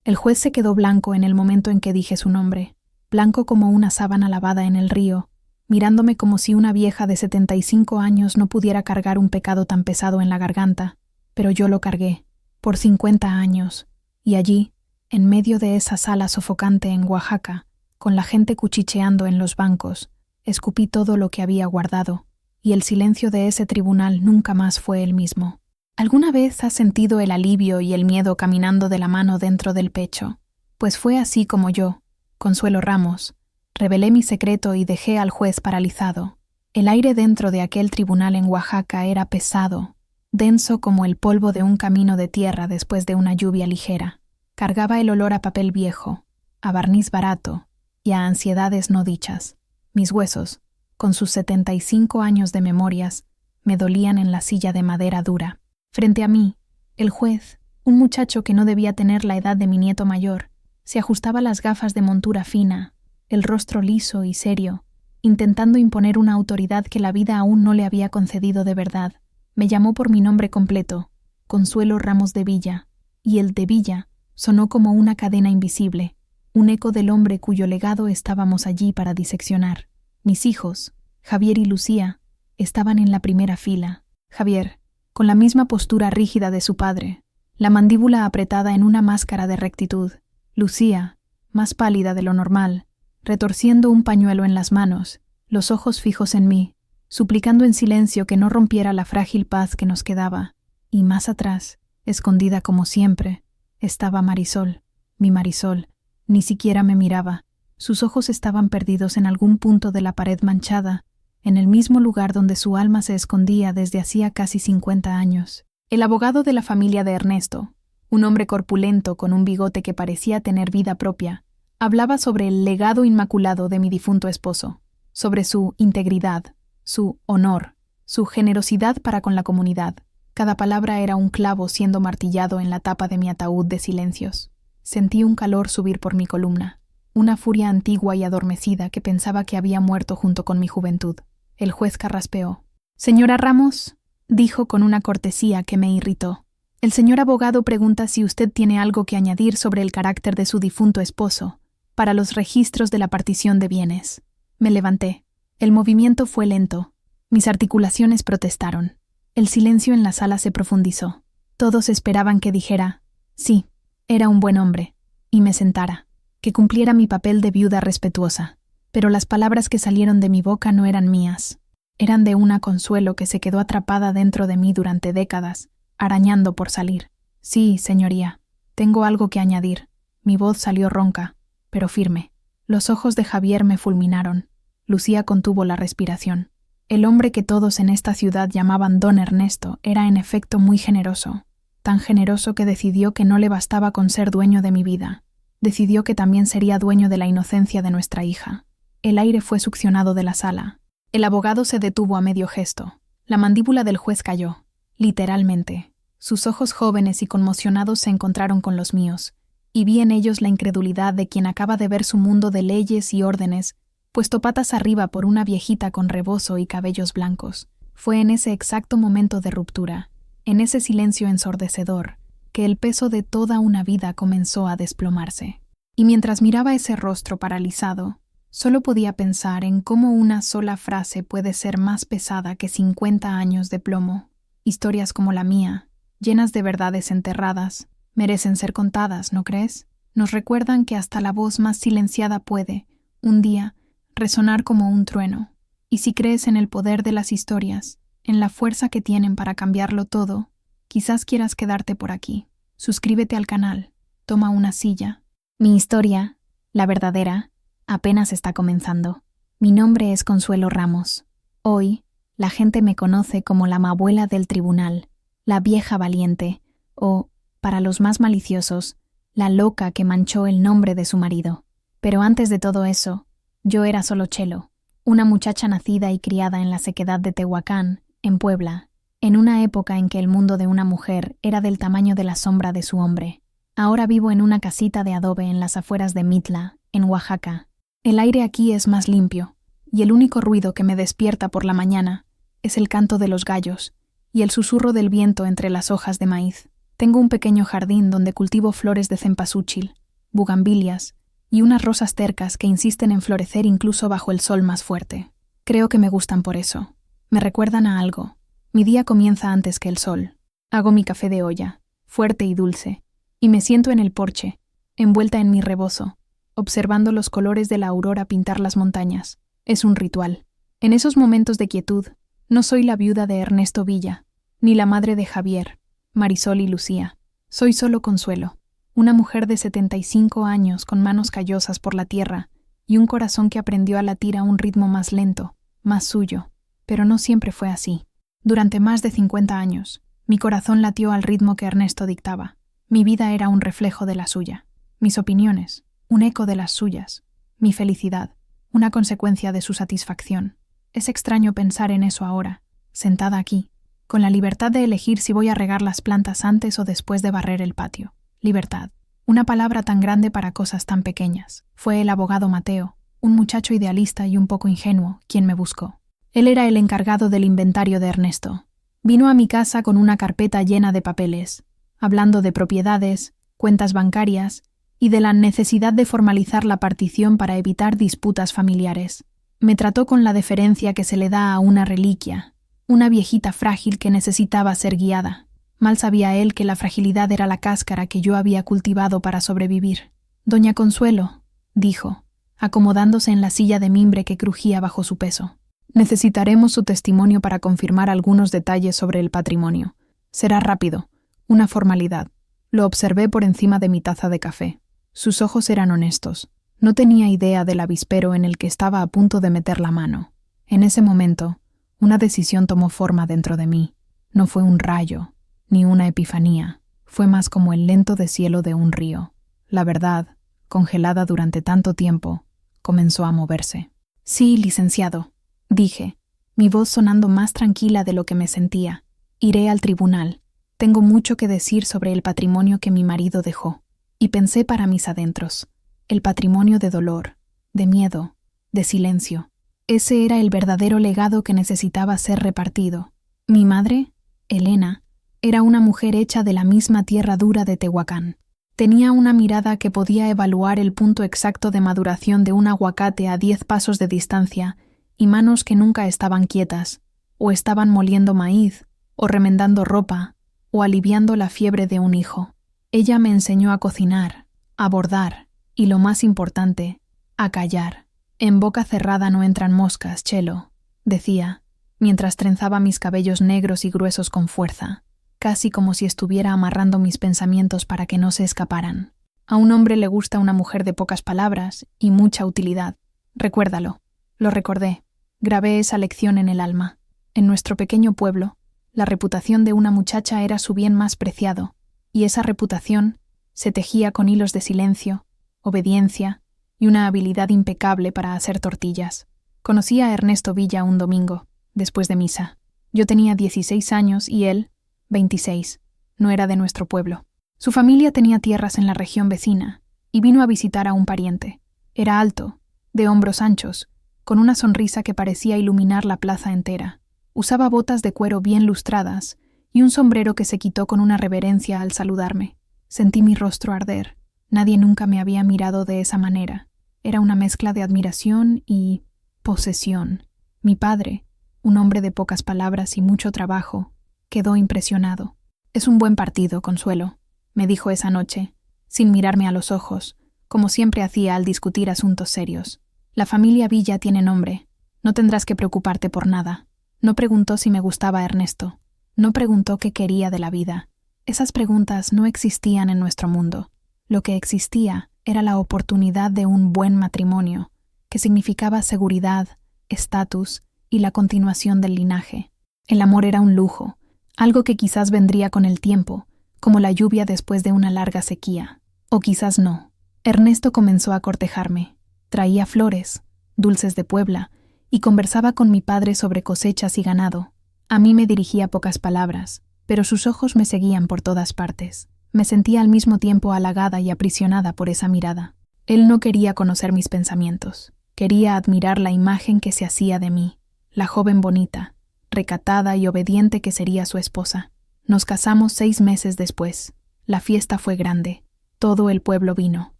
El juez se quedó blanco en el momento en que dije su nombre, blanco como una sábana lavada en el río, mirándome como si una vieja de 75 años no pudiera cargar un pecado tan pesado en la garganta, pero yo lo cargué, por 50 años, y allí, en medio de esa sala sofocante en Oaxaca, con la gente cuchicheando en los bancos, escupí todo lo que había guardado, y el silencio de ese tribunal nunca más fue el mismo. ¿Alguna vez has sentido el alivio y el miedo caminando de la mano dentro del pecho? Pues fue así como yo, Consuelo Ramos, revelé mi secreto y dejé al juez paralizado. El aire dentro de aquel tribunal en Oaxaca era pesado, denso como el polvo de un camino de tierra después de una lluvia ligera. Cargaba el olor a papel viejo, a barniz barato y a ansiedades no dichas. Mis huesos, con sus 75 años de memorias, me dolían en la silla de madera dura. Frente a mí, el juez, un muchacho que no debía tener la edad de mi nieto mayor, se ajustaba las gafas de montura fina, el rostro liso y serio, intentando imponer una autoridad que la vida aún no le había concedido de verdad. Me llamó por mi nombre completo, Consuelo Ramos de Villa, y el de Villa sonó como una cadena invisible, un eco del hombre cuyo legado estábamos allí para diseccionar. Mis hijos, Javier y Lucía, estaban en la primera fila. Javier, con la misma postura rígida de su padre, la mandíbula apretada en una máscara de rectitud. Lucía, más pálida de lo normal, retorciendo un pañuelo en las manos, los ojos fijos en mí, suplicando en silencio que no rompiera la frágil paz que nos quedaba. Y más atrás, escondida como siempre, estaba Marisol, mi Marisol. Ni siquiera me miraba. Sus ojos estaban perdidos en algún punto de la pared manchada, en el mismo lugar donde su alma se escondía desde hacía casi 50 años. El abogado de la familia de Ernesto, un hombre corpulento con un bigote que parecía tener vida propia, hablaba sobre el legado inmaculado de mi difunto esposo, sobre su integridad, su honor, su generosidad para con la comunidad. Cada palabra era un clavo siendo martillado en la tapa de mi ataúd de silencios. Sentí un calor subir por mi columna, una furia antigua y adormecida que pensaba que había muerto junto con mi juventud. El juez carraspeó. «Señora Ramos», dijo con una cortesía que me irritó, «el señor abogado pregunta si usted tiene algo que añadir sobre el carácter de su difunto esposo, para los registros de la partición de bienes». Me levanté. El movimiento fue lento. Mis articulaciones protestaron. El silencio en la sala se profundizó. Todos esperaban que dijera, «Sí, era un buen hombre», y me sentara, que cumpliera mi papel de viuda respetuosa. Pero las palabras que salieron de mi boca no eran mías. Eran de una Consuelo que se quedó atrapada dentro de mí durante décadas, arañando por salir. «Sí, señoría, tengo algo que añadir». Mi voz salió ronca, pero firme. Los ojos de Javier me fulminaron. Lucía contuvo la respiración. El hombre que todos en esta ciudad llamaban Don Ernesto era en efecto muy generoso, tan generoso que decidió que no le bastaba con ser dueño de mi vida. Decidió que también sería dueño de la inocencia de nuestra hija. El aire fue succionado de la sala. El abogado se detuvo a medio gesto. La mandíbula del juez cayó, literalmente. Sus ojos jóvenes y conmocionados se encontraron con los míos, y vi en ellos la incredulidad de quien acaba de ver su mundo de leyes y órdenes puesto patas arriba por una viejita con rebozo y cabellos blancos. Fue en ese exacto momento de ruptura, en ese silencio ensordecedor, que el peso de toda una vida comenzó a desplomarse. Y mientras miraba ese rostro paralizado, solo podía pensar en cómo una sola frase puede ser más pesada que 50 años de plomo. Historias como la mía, llenas de verdades enterradas, merecen ser contadas, ¿no crees? Nos recuerdan que hasta la voz más silenciada puede, un día, resonar como un trueno. Y si crees en el poder de las historias, en la fuerza que tienen para cambiarlo todo, quizás quieras quedarte por aquí. Suscríbete al canal, toma una silla. Mi historia, la verdadera, apenas está comenzando. Mi nombre es Consuelo Ramos. Hoy, la gente me conoce como la mabuela del tribunal, la vieja valiente, o, para los más maliciosos, la loca que manchó el nombre de su marido. Pero antes de todo eso, yo era solo Chelo, una muchacha nacida y criada en la sequedad de Tehuacán, en Puebla, en una época en que el mundo de una mujer era del tamaño de la sombra de su hombre. Ahora vivo en una casita de adobe en las afueras de Mitla, en Oaxaca. El aire aquí es más limpio, y el único ruido que me despierta por la mañana es el canto de los gallos y el susurro del viento entre las hojas de maíz. Tengo un pequeño jardín donde cultivo flores de cempasúchil, bugambilias y unas rosas tercas que insisten en florecer incluso bajo el sol más fuerte. Creo que me gustan por eso. Me recuerdan a algo. Mi día comienza antes que el sol. Hago mi café de olla, fuerte y dulce, y me siento en el porche, envuelta en mi rebozo, observando los colores de la aurora pintar las montañas. Es un ritual. En esos momentos de quietud, no soy la viuda de Ernesto Villa, ni la madre de Javier, Marisol y Lucía. Soy solo Consuelo, una mujer de 75 años con manos callosas por la tierra y un corazón que aprendió a latir a un ritmo más lento, más suyo, pero no siempre fue así. Durante más de 50 años, mi corazón latió al ritmo que Ernesto dictaba. Mi vida era un reflejo de la suya. Mis opiniones, un eco de las suyas. Mi felicidad, una consecuencia de su satisfacción. Es extraño pensar en eso ahora, sentada aquí, con la libertad de elegir si voy a regar las plantas antes o después de barrer el patio. Libertad. Una palabra tan grande para cosas tan pequeñas. Fue el abogado Mateo, un muchacho idealista y un poco ingenuo, quien me buscó. Él era el encargado del inventario de Ernesto. Vino a mi casa con una carpeta llena de papeles, hablando de propiedades, cuentas bancarias y de la necesidad de formalizar la partición para evitar disputas familiares. Me trató con la deferencia que se le da a una reliquia, una viejita frágil que necesitaba ser guiada. Mal sabía él que la fragilidad era la cáscara que yo había cultivado para sobrevivir. «Doña Consuelo», dijo, acomodándose en la silla de mimbre que crujía bajo su peso. «Necesitaremos su testimonio para confirmar algunos detalles sobre el patrimonio. Será rápido, una formalidad». Lo observé por encima de mi taza de café. Sus ojos eran honestos. No tenía idea del avispero en el que estaba a punto de meter la mano. En ese momento, una decisión tomó forma dentro de mí. No fue un rayo, ni una epifanía. Fue más como el lento deshielo de un río. La verdad, congelada durante tanto tiempo, comenzó a moverse. «Sí, licenciado», dije, mi voz sonando más tranquila de lo que me sentía. «Iré al tribunal. Tengo mucho que decir sobre el patrimonio que mi marido dejó». Y pensé para mis adentros. El patrimonio de dolor, de miedo, de silencio. Ese era el verdadero legado que necesitaba ser repartido. Mi madre, Elena, era una mujer hecha de la misma tierra dura de Tehuacán. Tenía una mirada que podía evaluar el punto exacto de maduración de un aguacate a 10 pasos de distancia y manos que nunca estaban quietas, o estaban moliendo maíz, o remendando ropa, o aliviando la fiebre de un hijo. Ella me enseñó a cocinar, a bordar y, lo más importante, a callar. «En boca cerrada no entran moscas, Chelo», decía, mientras trenzaba mis cabellos negros y gruesos con fuerza, casi como si estuviera amarrando mis pensamientos para que no se escaparan. A un hombre le gusta una mujer de pocas palabras y mucha utilidad. Recuérdalo. Lo recordé. Grabé esa lección en el alma. En nuestro pequeño pueblo, la reputación de una muchacha era su bien más preciado, y esa reputación se tejía con hilos de silencio, obediencia y una habilidad impecable para hacer tortillas. Conocí a Ernesto Villa un domingo, después de misa. Yo tenía 16 años y él, 26. No era de nuestro pueblo. Su familia tenía tierras en la región vecina y vino a visitar a un pariente. Era alto, de hombros anchos, con una sonrisa que parecía iluminar la plaza entera. Usaba botas de cuero bien lustradas y un sombrero que se quitó con una reverencia al saludarme. Sentí mi rostro arder. Nadie nunca me había mirado de esa manera. Era una mezcla de admiración y posesión. Mi padre, un hombre de pocas palabras y mucho trabajo, quedó impresionado. «Es un buen partido, Consuelo», me dijo esa noche, sin mirarme a los ojos, como siempre hacía al discutir asuntos serios. «La familia Villa tiene nombre. No tendrás que preocuparte por nada». No preguntó si me gustaba Ernesto. No preguntó qué quería de la vida. Esas preguntas no existían en nuestro mundo. Lo que existía era la oportunidad de un buen matrimonio, que significaba seguridad, estatus y la continuación del linaje. El amor era un lujo, algo que quizás vendría con el tiempo, como la lluvia después de una larga sequía. O quizás no. Ernesto comenzó a cortejarme. Traía flores, dulces de Puebla, y conversaba con mi padre sobre cosechas y ganado. A mí me dirigía pocas palabras, pero sus ojos me seguían por todas partes. Me sentía al mismo tiempo halagada y aprisionada por esa mirada. Él no quería conocer mis pensamientos. Quería admirar la imagen que se hacía de mí, la joven bonita, recatada y obediente que sería su esposa. Nos casamos 6 meses después. La fiesta fue grande. Todo el pueblo vino.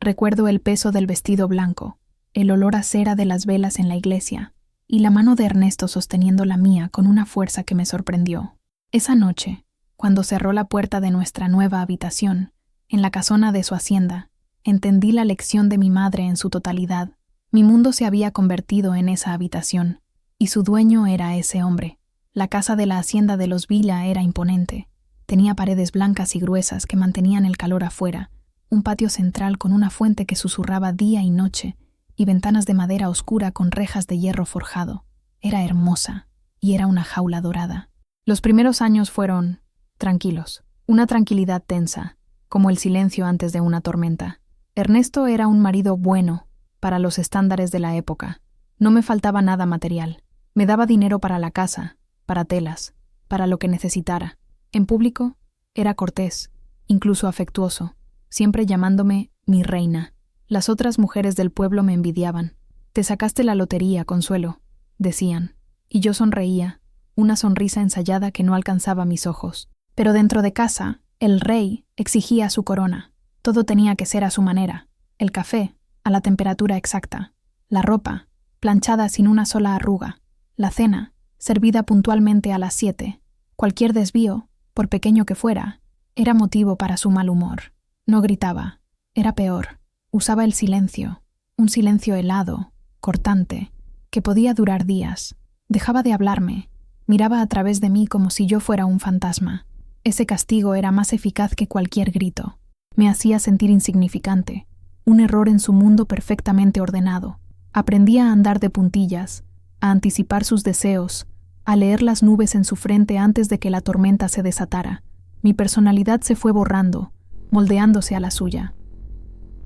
Recuerdo el peso del vestido blanco, el olor a cera de las velas en la iglesia, y la mano de Ernesto sosteniendo la mía con una fuerza que me sorprendió. Esa noche, cuando cerró la puerta de nuestra nueva habitación, en la casona de su hacienda, entendí la lección de mi madre en su totalidad. Mi mundo se había convertido en esa habitación, y su dueño era ese hombre. La casa de la hacienda de los Vila era imponente. Tenía paredes blancas y gruesas que mantenían el calor afuera, un patio central con una fuente que susurraba día y noche, y ventanas de madera oscura con rejas de hierro forjado. Era hermosa, y era una jaula dorada. Los primeros años fueron tranquilos, una tranquilidad tensa, como el silencio antes de una tormenta. Ernesto era un marido bueno, para los estándares de la época. No me faltaba nada material. Me daba dinero para la casa, para telas, para lo que necesitara. En público, era cortés, incluso afectuoso, siempre llamándome mi reina. Las otras mujeres del pueblo me envidiaban. «Te sacaste la lotería, Consuelo», decían, y yo sonreía, una sonrisa ensayada que no alcanzaba mis ojos. Pero dentro de casa, el rey exigía su corona. Todo tenía que ser a su manera. El café, a la temperatura exacta. La ropa, planchada sin una sola arruga. La cena, servida puntualmente a las 7. Cualquier desvío, por pequeño que fuera, era motivo para su mal humor. No gritaba. Era peor. Usaba el silencio. Un silencio helado, cortante, que podía durar días. Dejaba de hablarme. Miraba a través de mí como si yo fuera un fantasma. Ese castigo era más eficaz que cualquier grito. Me hacía sentir insignificante. Un error en su mundo perfectamente ordenado. Aprendí a andar de puntillas, a anticipar sus deseos, a leer las nubes en su frente antes de que la tormenta se desatara. Mi personalidad se fue borrando, moldeándose a la suya.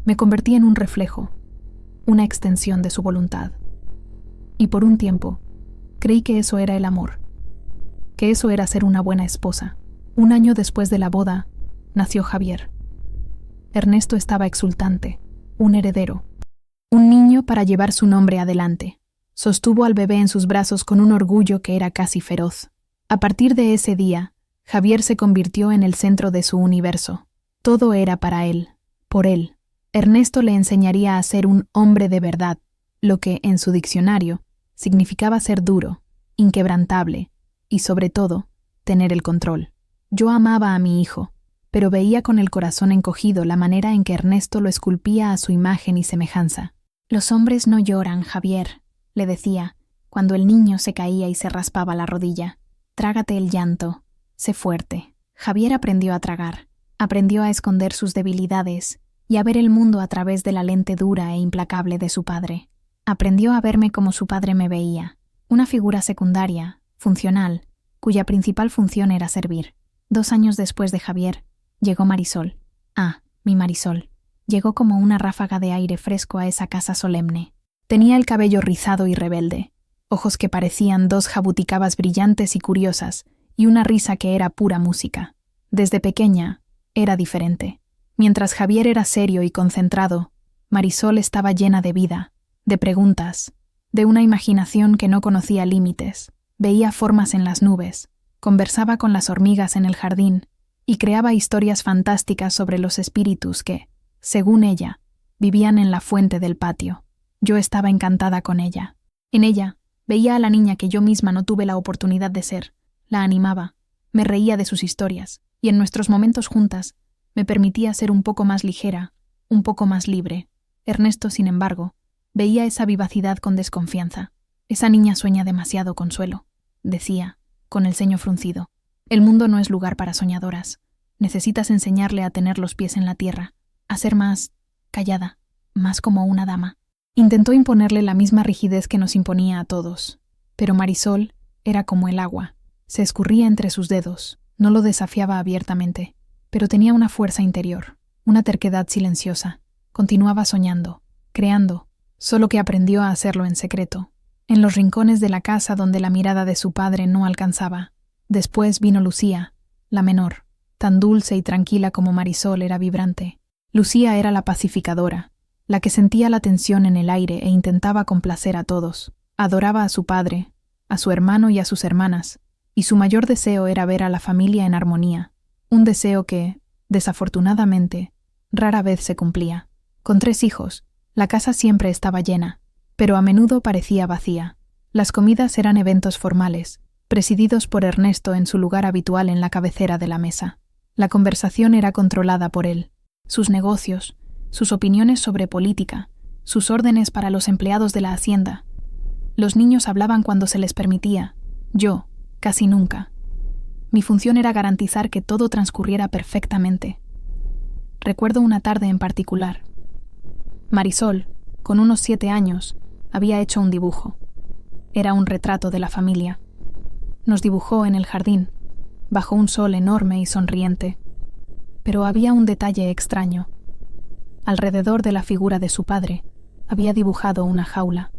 Me convertí en un reflejo, una extensión de su voluntad. Y por un tiempo, creí que eso era el amor, que eso era ser una buena esposa. 1 año después de la boda, nació Javier. Ernesto estaba exultante, un heredero, un niño para llevar su nombre adelante. Sostuvo al bebé en sus brazos con un orgullo que era casi feroz. A partir de ese día, Javier se convirtió en el centro de su universo. Todo era para él, por él. Ernesto le enseñaría a ser un hombre de verdad, lo que, en su diccionario, significaba ser duro, inquebrantable y, sobre todo, tener el control. Yo amaba a mi hijo, pero veía con el corazón encogido la manera en que Ernesto lo esculpía a su imagen y semejanza. «Los hombres no lloran, Javier», le decía, cuando el niño se caía y se raspaba la rodilla. «Trágate el llanto, sé fuerte». Javier aprendió a tragar, aprendió a esconder sus debilidades y a ver el mundo a través de la lente dura e implacable de su padre. Aprendió a verme como su padre me veía, una figura secundaria, funcional, cuya principal función era servir. 2 años después de Javier, llegó Marisol. Mi Marisol. Llegó como una ráfaga de aire fresco a esa casa solemne. Tenía el cabello rizado y rebelde, ojos que parecían 2 jabuticabas brillantes y curiosas, y una risa que era pura música. Desde pequeña, era diferente. Mientras Javier era serio y concentrado, Marisol estaba llena de vida, de preguntas, de una imaginación que no conocía límites. Veía formas en las nubes, conversaba con las hormigas en el jardín y creaba historias fantásticas sobre los espíritus que, según ella, vivían en la fuente del patio. Yo estaba encantada con ella. En ella, veía a la niña que yo misma no tuve la oportunidad de ser. La animaba, me reía de sus historias, y en nuestros momentos juntas, me permitía ser un poco más ligera, un poco más libre. Ernesto, sin embargo, veía esa vivacidad con desconfianza. «Esa niña sueña demasiado, Consuelo», decía, con el ceño fruncido. «El mundo no es lugar para soñadoras. Necesitas enseñarle a tener los pies en la tierra, a ser más callada, más como una dama». Intentó imponerle la misma rigidez que nos imponía a todos, pero Marisol era como el agua. Se escurría entre sus dedos, no lo desafiaba abiertamente, pero tenía una fuerza interior, una terquedad silenciosa. Continuaba soñando, creando, solo que aprendió a hacerlo en secreto, en los rincones de la casa donde la mirada de su padre no alcanzaba. Después vino Lucía, la menor, tan dulce y tranquila como Marisol era vibrante. Lucía era la pacificadora, la que sentía la tensión en el aire e intentaba complacer a todos. Adoraba a su padre, a su hermano y a sus hermanas, y su mayor deseo era ver a la familia en armonía, un deseo que, desafortunadamente, rara vez se cumplía. Con 3 hijos, la casa siempre estaba llena, pero a menudo parecía vacía. Las comidas eran eventos formales, presididos por Ernesto en su lugar habitual en la cabecera de la mesa. La conversación era controlada por él. Sus negocios, sus opiniones sobre política, sus órdenes para los empleados de la hacienda. Los niños hablaban cuando se les permitía, yo, casi nunca. Mi función era garantizar que todo transcurriera perfectamente. Recuerdo una tarde en particular. Marisol, con unos 7 años, había hecho un dibujo. Era un retrato de la familia. Nos dibujó en el jardín, bajo un sol enorme y sonriente. Pero había un detalle extraño. Alrededor de la figura de su padre, había dibujado una jaula.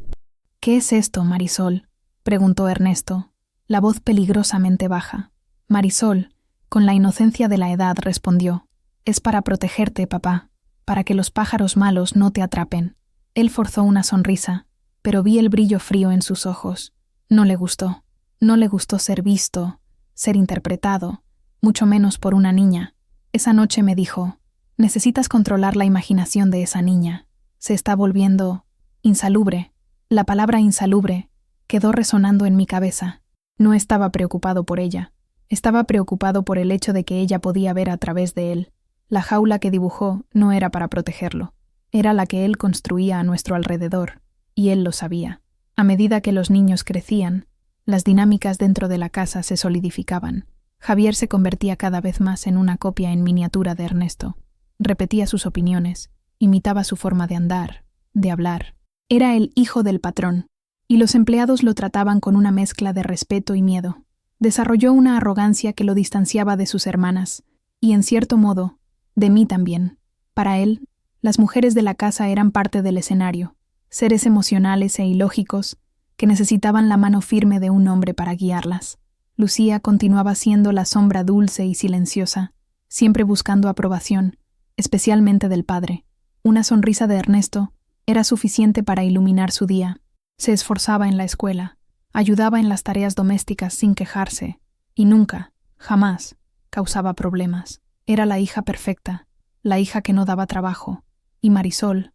«¿Qué es esto, Marisol?», preguntó Ernesto, la voz peligrosamente baja. Marisol, con la inocencia de la edad, respondió: «Es para protegerte, papá, para que los pájaros malos no te atrapen». Él forzó una sonrisa, pero vi el brillo frío en sus ojos. No le gustó. No le gustó ser visto, ser interpretado, mucho menos por una niña. Esa noche me dijo: «Necesitas controlar la imaginación de esa niña. Se está volviendo insalubre». La palabra insalubre quedó resonando en mi cabeza. No estaba preocupado por ella. Estaba preocupado por el hecho de que ella podía ver a través de él. La jaula que dibujó no era para protegerlo. Era la que él construía a nuestro alrededor, y él lo sabía. A medida que los niños crecían, las dinámicas dentro de la casa se solidificaban. Javier se convertía cada vez más en una copia en miniatura de Ernesto. Repetía sus opiniones, imitaba su forma de andar, de hablar. Era el hijo del patrón, y los empleados lo trataban con una mezcla de respeto y miedo. Desarrolló una arrogancia que lo distanciaba de sus hermanas, y en cierto modo, de mí también. Para él, las mujeres de la casa eran parte del escenario, seres emocionales e ilógicos que necesitaban la mano firme de un hombre para guiarlas. Lucía continuaba siendo la sombra dulce y silenciosa, siempre buscando aprobación, especialmente del padre. Una sonrisa de Ernesto era suficiente para iluminar su día. Se esforzaba en la escuela, ayudaba en las tareas domésticas sin quejarse, y nunca, jamás, causaba problemas. Era la hija perfecta, la hija que no daba trabajo. Y Marisol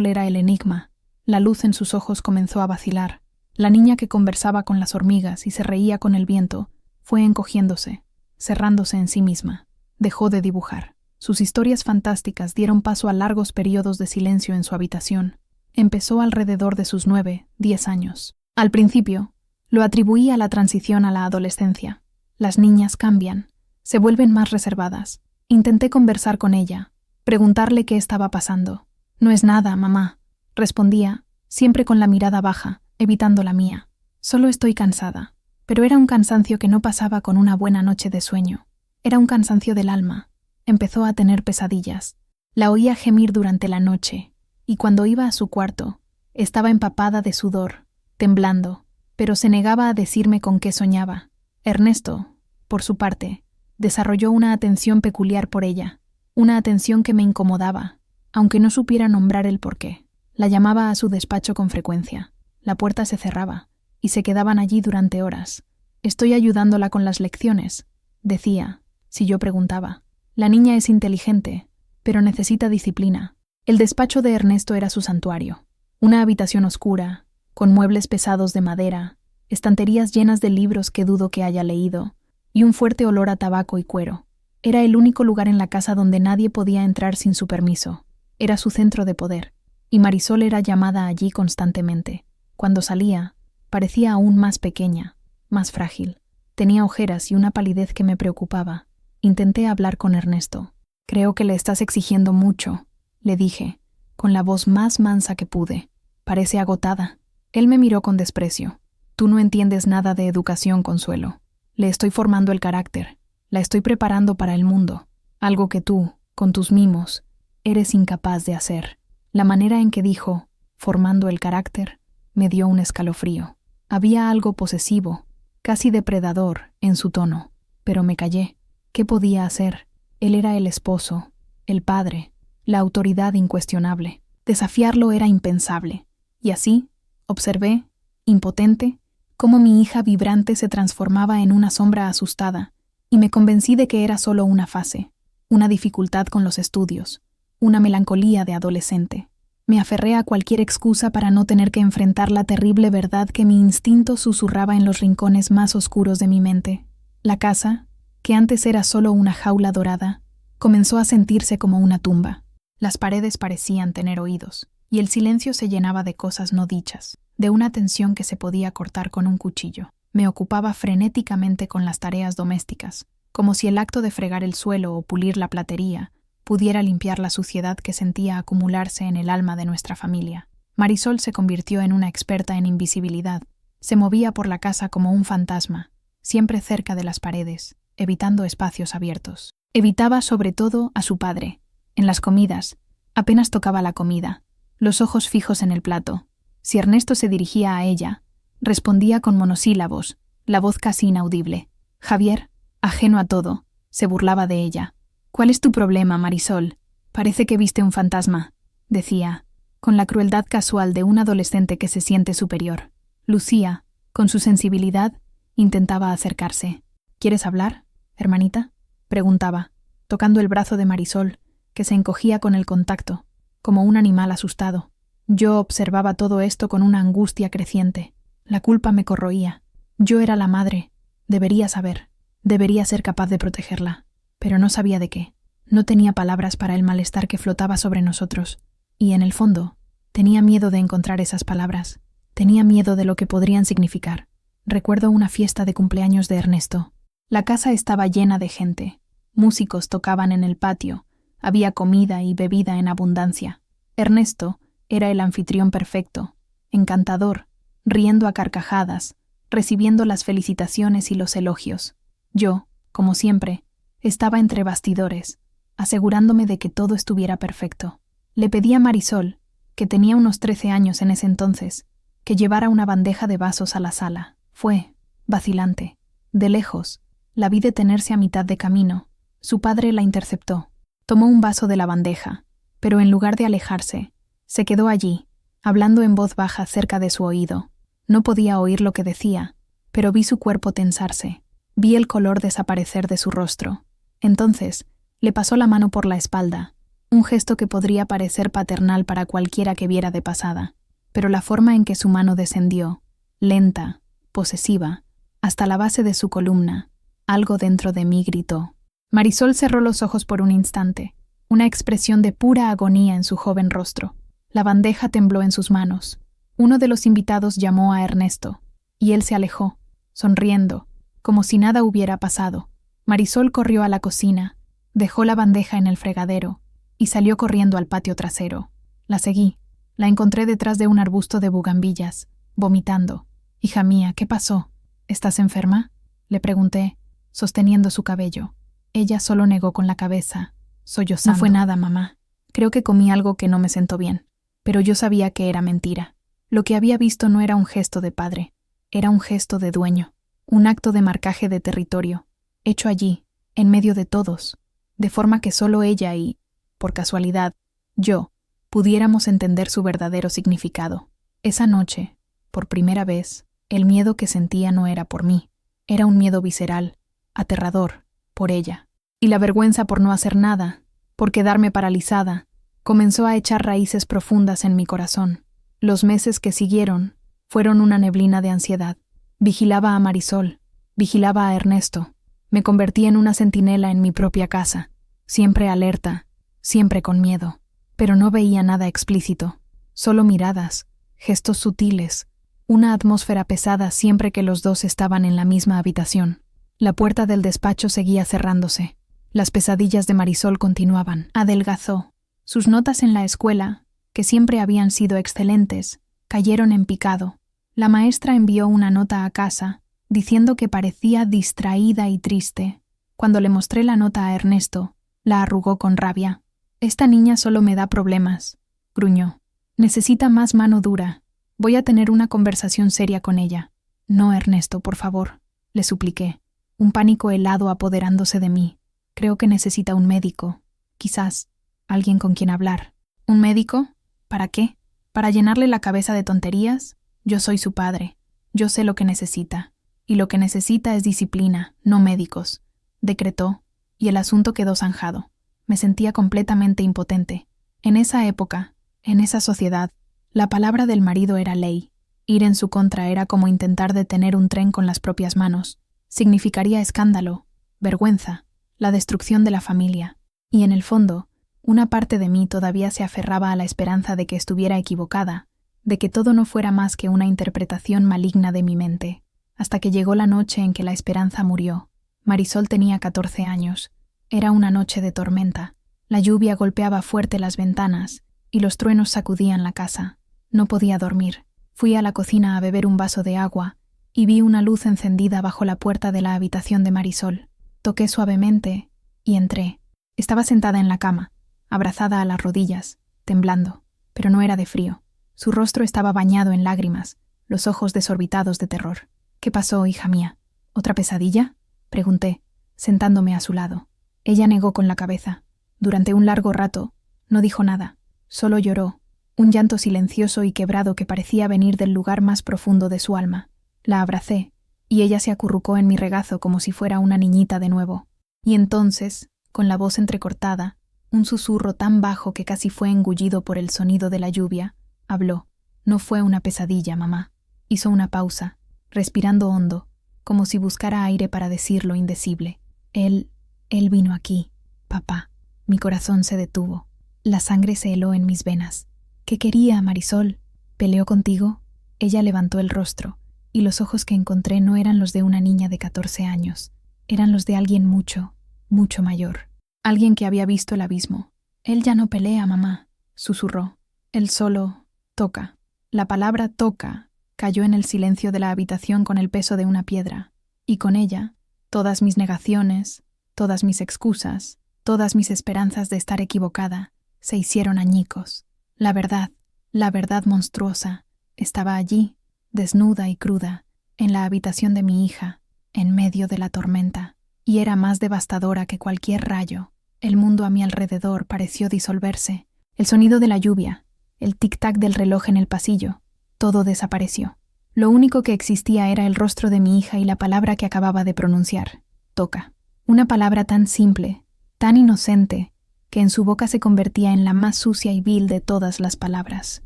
era el enigma. La luz en sus ojos comenzó a vacilar. La niña que conversaba con las hormigas y se reía con el viento fue encogiéndose, cerrándose en sí misma. Dejó de dibujar. Sus historias fantásticas dieron paso a largos periodos de silencio en su habitación. Empezó alrededor de sus 9, 10 años. Al principio, lo atribuía a la transición a la adolescencia. Las niñas cambian, se vuelven más reservadas. Intenté conversar con ella, preguntarle qué estaba pasando. «No es nada, mamá», respondía, siempre con la mirada baja, evitando la mía. «Solo estoy cansada». Pero era un cansancio que no pasaba con una buena noche de sueño. Era un cansancio del alma. Empezó a tener pesadillas. La oía gemir durante la noche, y cuando iba a su cuarto, estaba empapada de sudor, temblando, pero se negaba a decirme con qué soñaba. Ernesto, por su parte, desarrolló una atención peculiar por ella, una atención que me incomodaba, aunque no supiera nombrar el porqué. La llamaba a su despacho con frecuencia. La puerta se cerraba, y se quedaban allí durante horas. «Estoy ayudándola con las lecciones», decía, si yo preguntaba. «La niña es inteligente, pero necesita disciplina». El despacho de Ernesto era su santuario. Una habitación oscura, con muebles pesados de madera, estanterías llenas de libros que dudo que haya leído, y un fuerte olor a tabaco y cuero. Era el único lugar en la casa donde nadie podía entrar sin su permiso. Era su centro de poder, y Marisol era llamada allí constantemente. Cuando salía, parecía aún más pequeña, más frágil. Tenía ojeras y una palidez que me preocupaba. Intenté hablar con Ernesto. «Creo que le estás exigiendo mucho», le dije, con la voz más mansa que pude. «Parece agotada». Él me miró con desprecio. «Tú no entiendes nada de educación, Consuelo. Le estoy formando el carácter. La estoy preparando para el mundo. Algo que tú, con tus mimos, eres incapaz de hacer». La manera en que dijo, «formando el carácter», me dio un escalofrío. Había algo posesivo, casi depredador, en su tono. Pero me callé. ¿Qué podía hacer? Él era el esposo, el padre, la autoridad incuestionable. Desafiarlo era impensable. Y así, observé, impotente, cómo mi hija vibrante se transformaba en una sombra asustada, y me convencí de que era solo una fase, una dificultad con los estudios, una melancolía de adolescente. Me aferré a cualquier excusa para no tener que enfrentar la terrible verdad que mi instinto susurraba en los rincones más oscuros de mi mente. La casa, que antes era solo una jaula dorada, comenzó a sentirse como una tumba. Las paredes parecían tener oídos, y el silencio se llenaba de cosas no dichas, de una tensión que se podía cortar con un cuchillo. Me ocupaba frenéticamente con las tareas domésticas, como si el acto de fregar el suelo o pulir la platería pudiera limpiar la suciedad que sentía acumularse en el alma de nuestra familia. Marisol se convirtió en una experta en invisibilidad. Se movía por la casa como un fantasma, siempre cerca de las paredes, evitando espacios abiertos. Evitaba sobre todo a su padre. En las comidas, apenas tocaba la comida, los ojos fijos en el plato. Si Ernesto se dirigía a ella, respondía con monosílabos, la voz casi inaudible. Javier, ajeno a todo, se burlaba de ella. «¿Cuál es tu problema, Marisol? Parece que viste un fantasma», decía, con la crueldad casual de un adolescente que se siente superior. Lucía, con su sensibilidad, intentaba acercarse. «¿Quieres hablar, hermanita?», preguntaba, tocando el brazo de Marisol, que se encogía con el contacto, como un animal asustado. Yo observaba todo esto con una angustia creciente. La culpa me corroía. Yo era la madre. Debería saber. Debería ser capaz de protegerla. Pero no sabía de qué. No tenía palabras para el malestar que flotaba sobre nosotros. Y en el fondo, tenía miedo de encontrar esas palabras. Tenía miedo de lo que podrían significar. Recuerdo una fiesta de cumpleaños de Ernesto. La casa estaba llena de gente. Músicos tocaban en el patio. Había comida y bebida en abundancia. Ernesto era el anfitrión perfecto, encantador, riendo a carcajadas, recibiendo las felicitaciones y los elogios. Yo, como siempre, estaba entre bastidores, asegurándome de que todo estuviera perfecto. Le pedí a Marisol, que tenía unos 13 años en ese entonces, que llevara una bandeja de vasos a la sala. Fue vacilante. De lejos, la vi detenerse a mitad de camino. Su padre la interceptó. Tomó un vaso de la bandeja, pero en lugar de alejarse, se quedó allí, hablando en voz baja cerca de su oído. No podía oír lo que decía, pero vi su cuerpo tensarse. Vi el color desaparecer de su rostro. Entonces, le pasó la mano por la espalda, un gesto que podría parecer paternal para cualquiera que viera de pasada, pero la forma en que su mano descendió, lenta, posesiva, hasta la base de su columna, algo dentro de mí gritó. Marisol cerró los ojos por un instante, una expresión de pura agonía en su joven rostro. La bandeja tembló en sus manos. Uno de los invitados llamó a Ernesto, y él se alejó, sonriendo, como si nada hubiera pasado. Marisol corrió a la cocina, dejó la bandeja en el fregadero y salió corriendo al patio trasero. La seguí. La encontré detrás de un arbusto de bugambillas, vomitando. «Hija mía, ¿qué pasó? ¿Estás enferma?», le pregunté, sosteniendo su cabello. Ella solo negó con la cabeza, sollozando. «No fue nada, mamá. Creo que comí algo que no me sentó bien». Pero yo sabía que era mentira. Lo que había visto no era un gesto de padre, era un gesto de dueño, un acto de marcaje de territorio, hecho allí, en medio de todos, de forma que solo ella y, por casualidad, yo, pudiéramos entender su verdadero significado. Esa noche, por primera vez, el miedo que sentía no era por mí, era un miedo visceral, aterrador, por ella. Y la vergüenza por no hacer nada, por quedarme paralizada, comenzó a echar raíces profundas en mi corazón. Los meses que siguieron fueron una neblina de ansiedad. Vigilaba a Marisol, vigilaba a Ernesto. Me convertí en una centinela en mi propia casa, siempre alerta, siempre con miedo. Pero no veía nada explícito, solo miradas, gestos sutiles, una atmósfera pesada siempre que los dos estaban en la misma habitación. La puerta del despacho seguía cerrándose. Las pesadillas de Marisol continuaban. Adelgazó. Sus notas en la escuela, que siempre habían sido excelentes, cayeron en picado. La maestra envió una nota a casa, diciendo que parecía distraída y triste. Cuando le mostré la nota a Ernesto, la arrugó con rabia. «Esta niña solo me da problemas», gruñó. «Necesita más mano dura. Voy a tener una conversación seria con ella». «No, Ernesto, por favor», le supliqué, un pánico helado apoderándose de mí. «Creo que necesita un médico. Quizás alguien con quien hablar». «¿Un médico? ¿Para qué? ¿Para llenarle la cabeza de tonterías? Yo soy su padre. Yo sé lo que necesita, y lo que necesita es disciplina, no médicos, decretó, y el asunto quedó zanjado. Me sentía completamente impotente. En esa época, en esa sociedad, la palabra del marido era ley. Ir en su contra era como intentar detener un tren con las propias manos. Significaría escándalo, vergüenza, la destrucción de la familia. Y en el fondo, una parte de mí todavía se aferraba a la esperanza de que estuviera equivocada, de que todo no fuera más que una interpretación maligna de mi mente, hasta que llegó la noche en que la esperanza murió. Marisol tenía 14 años. Era una noche de tormenta. La lluvia golpeaba fuerte las ventanas y los truenos sacudían la casa. No podía dormir. Fui a la cocina a beber un vaso de agua y vi una luz encendida bajo la puerta de la habitación de Marisol. Toqué suavemente y entré. Estaba sentada en la cama, abrazada a las rodillas, temblando, pero no era de frío. Su rostro estaba bañado en lágrimas, los ojos desorbitados de terror. «¿Qué pasó, hija mía? ¿Otra pesadilla?», pregunté, sentándome a su lado. Ella negó con la cabeza. Durante un largo rato no dijo nada, solo lloró, un llanto silencioso y quebrado que parecía venir del lugar más profundo de su alma. La abracé, y ella se acurrucó en mi regazo como si fuera una niñita de nuevo. Y entonces, con la voz entrecortada, un susurro tan bajo que casi fue engullido por el sonido de la lluvia, habló. «No fue una pesadilla, mamá». Hizo una pausa, respirando hondo, como si buscara aire para decir lo indecible. Él vino aquí, papá». Mi corazón se detuvo. La sangre se heló en mis venas. «¿Qué quería, Marisol? ¿Peleó contigo?». Ella levantó el rostro, y los ojos que encontré no eran los de una niña de 14 años. Eran los de alguien mucho, mucho mayor. Alguien que había visto el abismo. «Él ya no pelea, mamá», susurró. «Él solo toca». La palabra toca cayó en el silencio de la habitación con el peso de una piedra, y con ella, todas mis negaciones, todas mis excusas, todas mis esperanzas de estar equivocada, se hicieron añicos. La verdad monstruosa, estaba allí, desnuda y cruda, en la habitación de mi hija, en medio de la tormenta, y era más devastadora que cualquier rayo. El mundo a mi alrededor pareció disolverse. El sonido de la lluvia, el tic-tac del reloj en el pasillo, todo desapareció. Lo único que existía era el rostro de mi hija y la palabra que acababa de pronunciar, toca. Una palabra tan simple, tan inocente, que en su boca se convertía en la más sucia y vil de todas las palabras.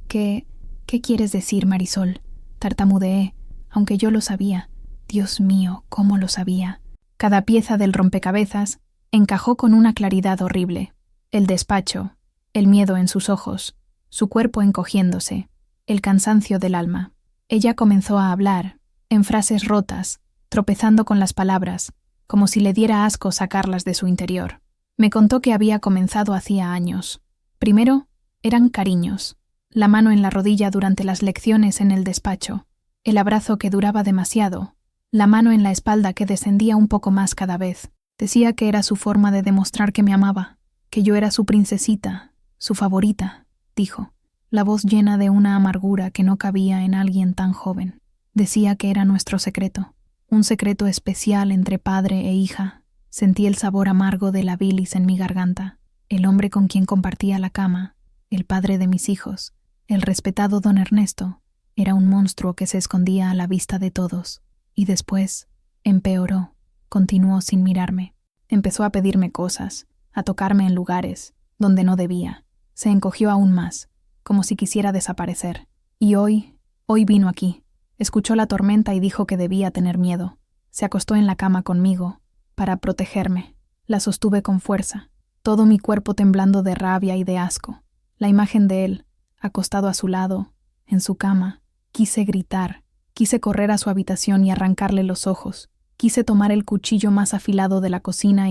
¿Qué quieres decir, Marisol?», tartamudeé, aunque yo lo sabía. Dios mío, cómo lo sabía. Cada pieza del rompecabezas encajó con una claridad horrible. El despacho, el miedo en sus ojos, su cuerpo encogiéndose, el cansancio del alma. Ella comenzó a hablar, en frases rotas, tropezando con las palabras, como si le diera asco sacarlas de su interior. Me contó que había comenzado hacía años. Primero, eran cariños, la mano en la rodilla durante las lecciones en el despacho, el abrazo que duraba demasiado, la mano en la espalda que descendía un poco más cada vez. Decía que era su forma de demostrar que me amaba, que yo era su princesita, su favorita, dijo, la voz llena de una amargura que no cabía en alguien tan joven. Decía que era nuestro secreto, un secreto especial entre padre e hija. Sentí el sabor amargo de la bilis en mi garganta. El hombre con quien compartía la cama, el padre de mis hijos, el respetado don Ernesto, era un monstruo que se escondía a la vista de todos. Y después empeoró. Continuó sin mirarme. Empezó a pedirme cosas, a tocarme en lugares donde no debía. Se encogió aún más, como si quisiera desaparecer. Y hoy vino aquí. Escuchó la tormenta y dijo que debía tener miedo. Se acostó en la cama conmigo, para protegerme. La sostuve con fuerza, todo mi cuerpo temblando de rabia y de asco. La imagen de él, acostado a su lado, en su cama. Quise gritar, quise correr a su habitación y arrancarle los ojos. Quise tomar el cuchillo más afilado de la cocina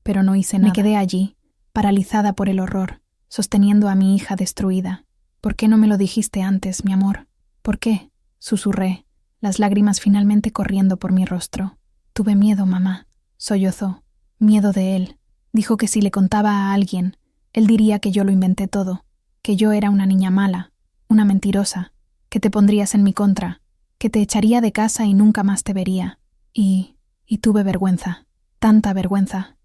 pero no hice nada. Me quedé allí, paralizada por el horror, sosteniendo a mi hija destruida. «¿Por qué no me lo dijiste antes, mi amor? ¿Por qué?», susurré, las lágrimas finalmente corriendo por mi rostro. «Tuve miedo, mamá», sollozó. «Miedo de él. Dijo que si le contaba a alguien, él diría que yo lo inventé todo, que yo era una niña mala, una mentirosa, que te pondrías en mi contra, que te echaría de casa y nunca más te vería. Y tuve vergüenza, tanta vergüenza,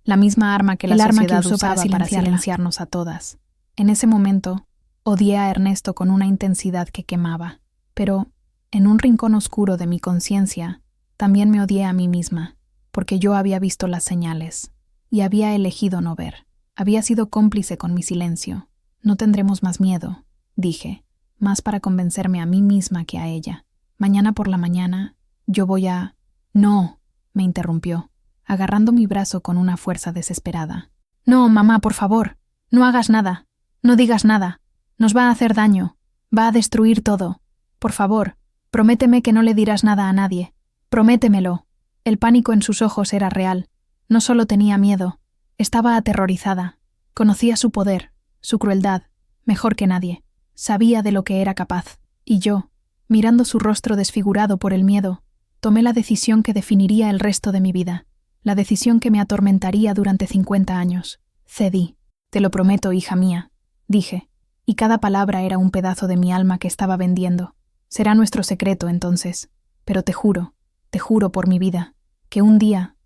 la misma arma que la sociedad usaba para silenciarnos a todas. En ese momento, odié a Ernesto con una intensidad que quemaba, pero En un rincón oscuro de mi conciencia, también me odié a mí misma, porque yo había visto las señales, y había elegido no ver. Había sido cómplice con mi silencio. No tendremos más miedo, dije, más para convencerme a mí misma que a ella. Mañana por la mañana, yo voy a... No, me interrumpió, agarrando mi brazo con una fuerza desesperada. No, mamá, por favor, no hagas nada, no digas nada, nos va a hacer daño, va a destruir todo. Por favor, prométeme que no le dirás nada a nadie, prométemelo. El pánico en sus ojos era real, no solo tenía miedo, estaba aterrorizada, conocía su poder, su crueldad, mejor que nadie, sabía de lo que era capaz, y yo, mirando su rostro desfigurado por el miedo, tomé la decisión que definiría el resto de mi vida, la decisión que me atormentaría durante 50 años. Cedí. Te lo prometo, hija mía, dije, y cada palabra era un pedazo de mi alma que estaba vendiendo. Será nuestro secreto entonces, pero te juro por mi vida, que un día,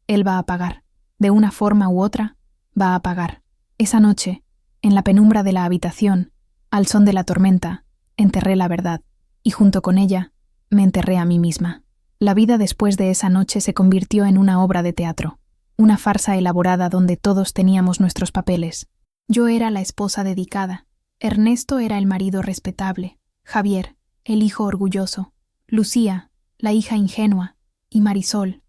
él va a pagar. De una forma u otra, va a pagar. Esa noche, en la penumbra de la habitación, al son de la tormenta, enterré la verdad, y junto con ella, me enterré a mí misma. La vida después de esa noche se convirtió en una obra de teatro, una farsa elaborada donde todos teníamos nuestros papeles. Yo era la esposa dedicada, Ernesto era el marido respetable, Javier, el hijo orgulloso, Lucía, la hija ingenua, y Marisol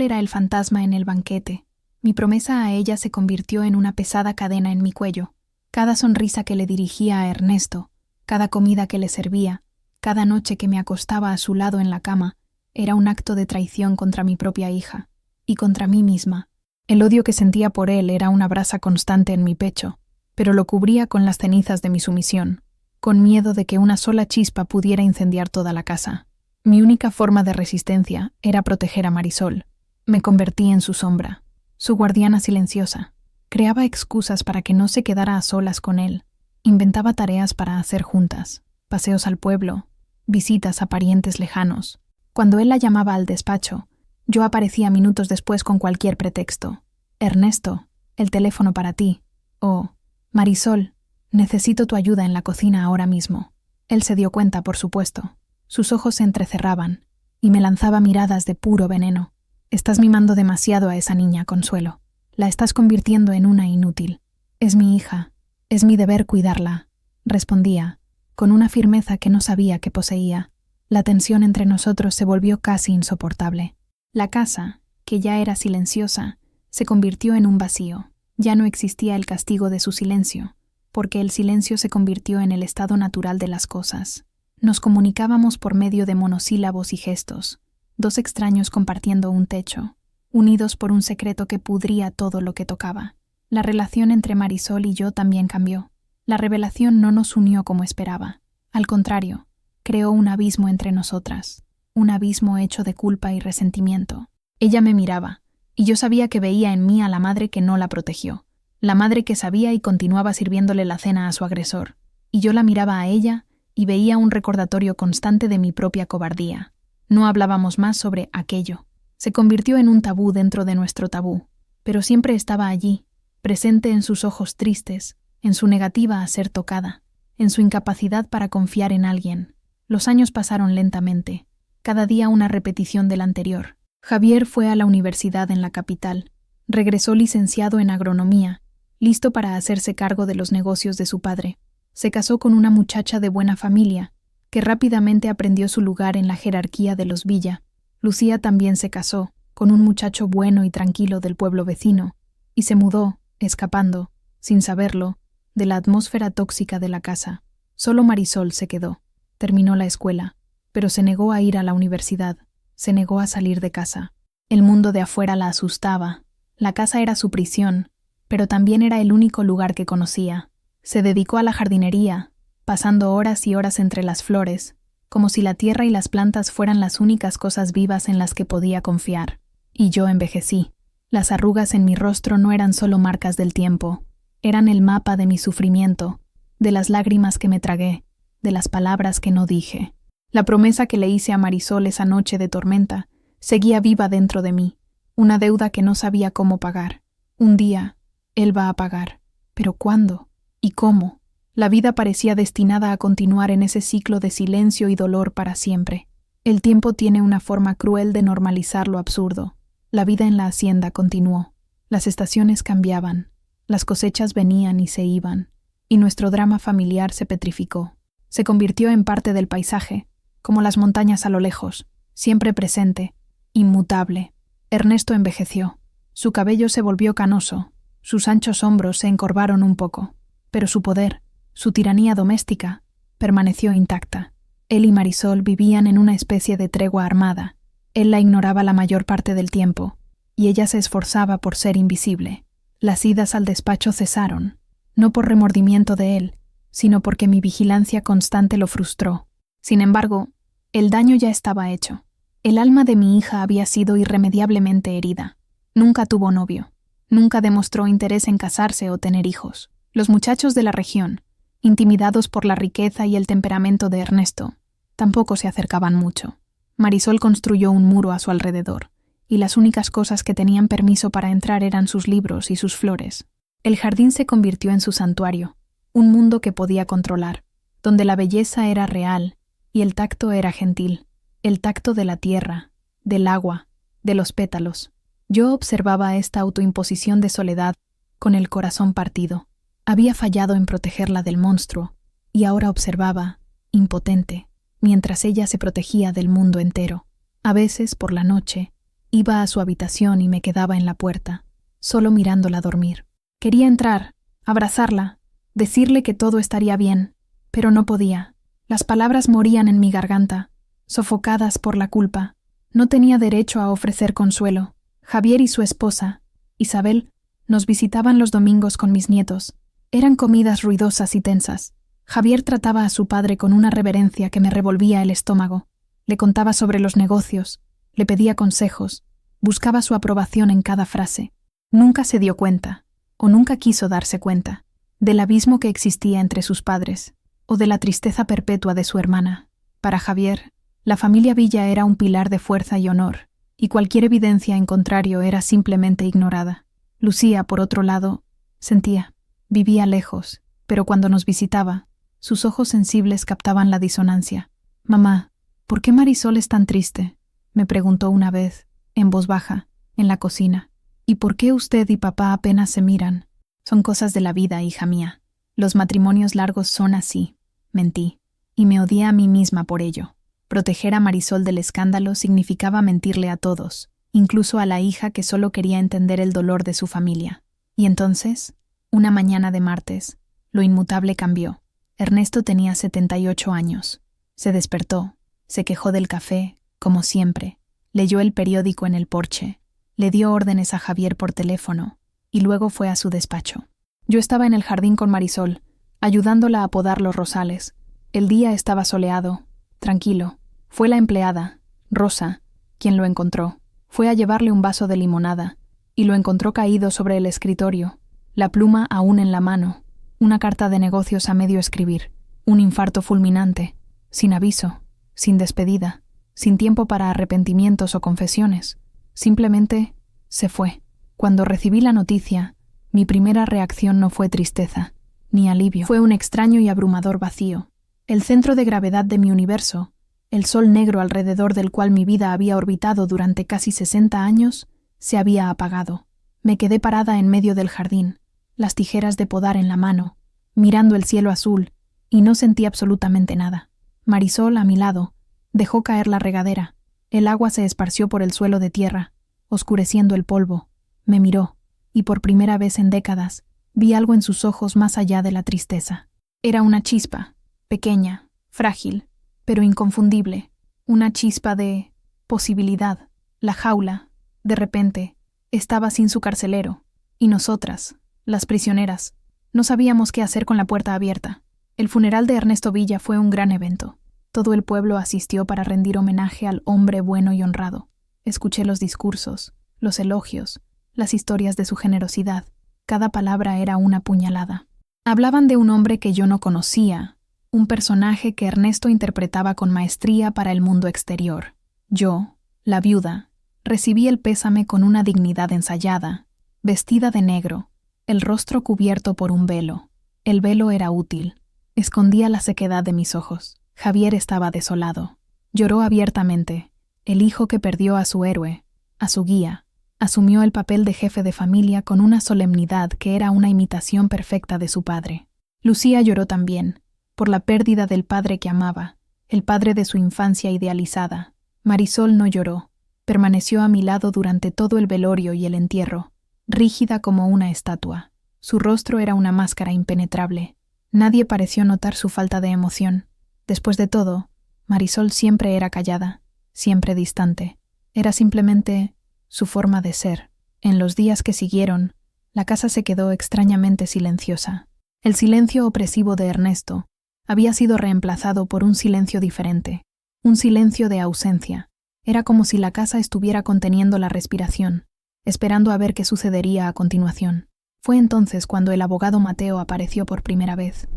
era el fantasma en el banquete. Mi promesa a ella se convirtió en una pesada cadena en mi cuello. Cada sonrisa que le dirigía a Ernesto, cada comida que le servía, cada noche que me acostaba a su lado en la cama, era un acto de traición contra mi propia hija, y contra mí misma. El odio que sentía por él era una brasa constante en mi pecho, pero lo cubría con las cenizas de mi sumisión, con miedo de que una sola chispa pudiera incendiar toda la casa. Mi única forma de resistencia era proteger a Marisol. Me convertí en su sombra, su guardiana silenciosa. Creaba excusas para que no se quedara a solas con él. Inventaba tareas para hacer juntas, paseos al pueblo, visitas a parientes lejanos. Cuando él la llamaba al despacho, yo aparecía minutos después con cualquier pretexto. Ernesto, el teléfono para ti. O, Marisol, necesito tu ayuda en la cocina ahora mismo. Él se dio cuenta, por supuesto. Sus ojos se entrecerraban, y me lanzaba miradas de puro veneno. Estás mimando demasiado a esa niña, Consuelo. La estás convirtiendo en una inútil. Es mi hija. Es mi deber cuidarla, respondía, con una firmeza que no sabía que poseía. La tensión entre nosotros se volvió casi insoportable. La casa, que ya era silenciosa, se convirtió en un vacío. Ya no existía el castigo de su silencio, porque el silencio se convirtió en el estado natural de las cosas. Nos comunicábamos por medio de monosílabos y gestos, dos extraños compartiendo un techo, unidos por un secreto que pudría todo lo que tocaba. La relación entre Marisol y yo también cambió. La revelación no nos unió como esperaba. Al contrario, creó un abismo entre nosotras, un abismo hecho de culpa y resentimiento. Ella me miraba, y yo sabía que veía en mí a la madre que no la protegió, la madre que sabía y continuaba sirviéndole la cena a su agresor, y yo la miraba a ella y veía un recordatorio constante de mi propia cobardía. No hablábamos más sobre aquello. Se convirtió en un tabú dentro de nuestro tabú, pero siempre estaba allí, presente en sus ojos tristes, en su negativa a ser tocada, en su incapacidad para confiar en alguien. Los años pasaron lentamente, cada día una repetición del anterior. Javier fue a la universidad en la capital, regresó licenciado en agronomía, listo para hacerse cargo de los negocios de su padre. Se casó con una muchacha de buena familia, que rápidamente aprendió su lugar en la jerarquía de los Villa. Lucía también se casó, con un muchacho bueno y tranquilo del pueblo vecino, y se mudó, escapando, sin saberlo, de la atmósfera tóxica de la casa. Solo Marisol se quedó. Terminó la escuela, pero se negó a ir a la universidad, se negó a salir de casa. El mundo de afuera la asustaba. La casa era su prisión, pero también era el único lugar que conocía. Se dedicó a la jardinería, pasando horas y horas entre las flores, como si la tierra y las plantas fueran las únicas cosas vivas en las que podía confiar. Y yo envejecí. Las arrugas en mi rostro no eran solo marcas del tiempo, eran el mapa de mi sufrimiento, de las lágrimas que me tragué, de las palabras que no dije. La promesa que le hice a Marisol esa noche de tormenta seguía viva dentro de mí, una deuda que no sabía cómo pagar. Un día, él va a pagar. ¿Pero cuándo? ¿Y cómo? La vida parecía destinada a continuar en ese ciclo de silencio y dolor para siempre. El tiempo tiene una forma cruel de normalizar lo absurdo. La vida en la hacienda continuó. Las estaciones cambiaban, las cosechas venían y se iban, y nuestro drama familiar se petrificó. Se convirtió en parte del paisaje, como las montañas a lo lejos, siempre presente, inmutable. Ernesto envejeció. Su cabello se volvió canoso, sus anchos hombros se encorvaron un poco, pero su poder, su tiranía doméstica, permaneció intacta. Él y Marisol vivían en una especie de tregua armada. Él la ignoraba la mayor parte del tiempo, y ella se esforzaba por ser invisible. Las idas al despacho cesaron, no por remordimiento de él, sino porque mi vigilancia constante lo frustró. Sin embargo, el daño ya estaba hecho. El alma de mi hija había sido irremediablemente herida. Nunca tuvo novio. Nunca demostró interés en casarse o tener hijos. Los muchachos de la región, intimidados por la riqueza y el temperamento de Ernesto, tampoco se acercaban mucho. Marisol construyó un muro a su alrededor, y las únicas cosas que tenían permiso para entrar eran sus libros y sus flores. El jardín se convirtió en su santuario, un mundo que podía controlar, donde la belleza era real y el tacto era gentil, el tacto de la tierra, del agua, de los pétalos. Yo observaba esta autoimposición de soledad con el corazón partido. Había fallado en protegerla del monstruo, y ahora observaba, impotente, mientras ella se protegía del mundo entero. A veces, por la noche, iba a su habitación y me quedaba en la puerta, solo mirándola dormir. Quería entrar, abrazarla, decirle que todo estaría bien, pero no podía. Las palabras morían en mi garganta, sofocadas por la culpa. No tenía derecho a ofrecer consuelo. Javier y su esposa, Isabel, nos visitaban los domingos con mis nietos. Eran comidas ruidosas y tensas. Javier trataba a su padre con una reverencia que me revolvía el estómago. Le contaba sobre los negocios, le pedía consejos, buscaba su aprobación en cada frase. Nunca se dio cuenta, o nunca quiso darse cuenta, del abismo que existía entre sus padres, o de la tristeza perpetua de su hermana. Para Javier, la familia Villa era un pilar de fuerza y honor, y cualquier evidencia en contrario era simplemente ignorada. Lucía, por otro lado, sentía. Vivía lejos, pero cuando nos visitaba, sus ojos sensibles captaban la disonancia. «Mamá, ¿por qué Marisol es tan triste?», me preguntó una vez, en voz baja, en la cocina. «¿Y por qué usted y papá apenas se miran?». «Son cosas de la vida, hija mía. Los matrimonios largos son así», mentí, y me odié a mí misma por ello. Proteger a Marisol del escándalo significaba mentirle a todos, incluso a la hija que solo quería entender el dolor de su familia. Y entonces, una mañana de martes, lo inmutable cambió. Ernesto tenía 78 años. Se despertó, se quejó del café, como siempre, leyó el periódico en el porche, le dio órdenes a Javier por teléfono, y luego fue a su despacho. Yo estaba en el jardín con Marisol, ayudándola a podar los rosales. El día estaba soleado, tranquilo. Fue la empleada, Rosa, quien lo encontró. Fue a llevarle un vaso de limonada, y lo encontró caído sobre el escritorio, la pluma aún en la mano, una carta de negocios a medio escribir, un infarto fulminante, sin aviso, sin despedida, sin tiempo para arrepentimientos o confesiones. Simplemente se fue. Cuando recibí la noticia, mi primera reacción no fue tristeza, ni alivio. Fue un extraño y abrumador vacío. El centro de gravedad de mi universo, el sol negro alrededor del cual mi vida había orbitado durante casi 60 años, se había apagado. Me quedé parada en medio del jardín, las tijeras de podar en la mano, mirando el cielo azul, y no sentí absolutamente nada. Marisol, a mi lado, dejó caer la regadera. El agua se esparció por el suelo de tierra, oscureciendo el polvo. Me miró, y por primera vez en décadas, vi algo en sus ojos más allá de la tristeza. Era una chispa, pequeña, frágil, pero inconfundible, una chispa de posibilidad. La jaula, de repente, estaba sin su carcelero, y nosotras, las prisioneras, no sabíamos qué hacer con la puerta abierta. El funeral de Ernesto Villa fue un gran evento. Todo el pueblo asistió para rendir homenaje al hombre bueno y honrado. Escuché los discursos, los elogios, las historias de su generosidad. Cada palabra era una puñalada. Hablaban de un hombre que yo no conocía, un personaje que Ernesto interpretaba con maestría para el mundo exterior. Yo, la viuda, recibí el pésame con una dignidad ensayada, vestida de negro, el rostro cubierto por un velo. El velo era útil, Escondía la sequedad de mis ojos. Javier estaba desolado. Lloró abiertamente. El hijo que perdió a su héroe, a su guía, asumió el papel de jefe de familia con una solemnidad que era una imitación perfecta de su padre. Lucía lloró también, por la pérdida del padre que amaba, el padre de su infancia idealizada. Marisol no lloró. Permaneció a mi lado durante todo el velorio y el entierro, rígida como una estatua. Su rostro era una máscara impenetrable. Nadie pareció notar su falta de emoción. Después de todo, Marisol siempre era callada, siempre distante. Era simplemente su forma de ser. En los días que siguieron, la casa se quedó extrañamente silenciosa. El silencio opresivo de Ernesto había sido reemplazado por un silencio diferente, un silencio de ausencia. Era como si la casa estuviera conteniendo la respiración, esperando a ver qué sucedería a continuación. Fue entonces cuando el abogado Mateo apareció por primera vez.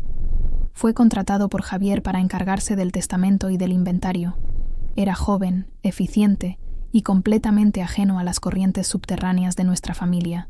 Fue contratado por Javier para encargarse del testamento y del inventario. Era joven, eficiente y completamente ajeno a las corrientes subterráneas de nuestra familia.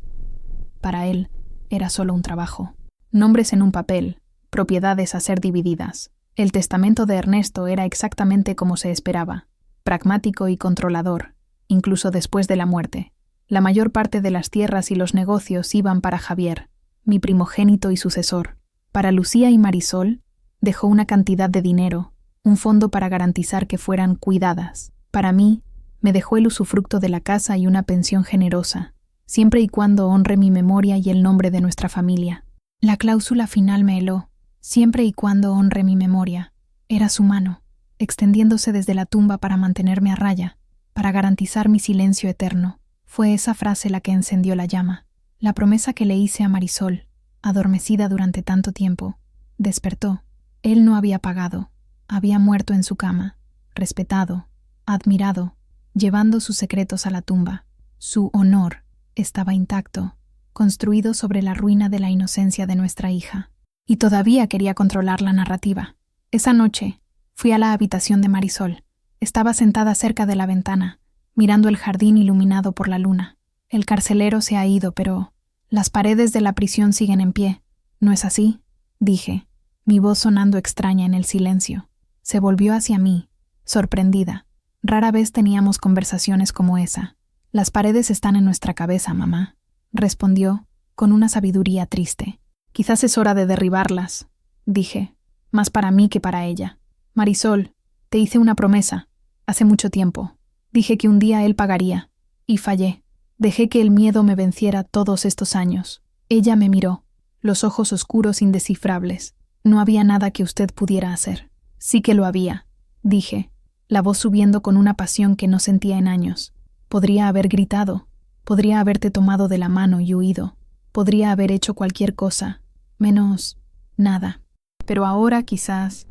Para él, era solo un trabajo. Nombres en un papel, propiedades a ser divididas. El testamento de Ernesto era exactamente como se esperaba, pragmático y controlador, incluso después de la muerte. La mayor parte de las tierras y los negocios iban para Javier, mi primogénito y sucesor. Para Lucía y Marisol, dejó una cantidad de dinero, un fondo para garantizar que fueran cuidadas. Para mí, me dejó el usufructo de la casa y una pensión generosa, siempre y cuando honre mi memoria y el nombre de nuestra familia. La cláusula final me heló, siempre y cuando honre mi memoria. Era su mano, extendiéndose desde la tumba para mantenerme a raya, para garantizar mi silencio eterno. Fue esa frase la que encendió la llama. La promesa que le hice a Marisol, adormecida durante tanto tiempo, despertó. Él no había pagado, había muerto en su cama, respetado, admirado, llevando sus secretos a la tumba. Su honor estaba intacto, construido sobre la ruina de la inocencia de nuestra hija. Y todavía quería controlar la narrativa. Esa noche, fui a la habitación de Marisol. Estaba sentada cerca de la ventana, mirando el jardín iluminado por la luna. El carcelero se ha ido, pero las paredes de la prisión siguen en pie. ¿No es así?, dije, mi voz sonando extraña en el silencio. Se volvió hacia mí, sorprendida. Rara vez teníamos conversaciones como esa. Las paredes están en nuestra cabeza, mamá, respondió, con una sabiduría triste. Quizás es hora de derribarlas, dije, más para mí que para ella. Marisol, te hice una promesa, hace mucho tiempo. Dije que un día él pagaría, y fallé. Dejé que el miedo me venciera todos estos años. Ella me miró, los ojos oscuros indescifrables. No había nada que usted pudiera hacer. Sí que lo había, dije, la voz subiendo con una pasión que no sentía en años. Podría haber gritado, podría haberte tomado de la mano y huido, podría haber hecho cualquier cosa, menos nada. Pero ahora quizás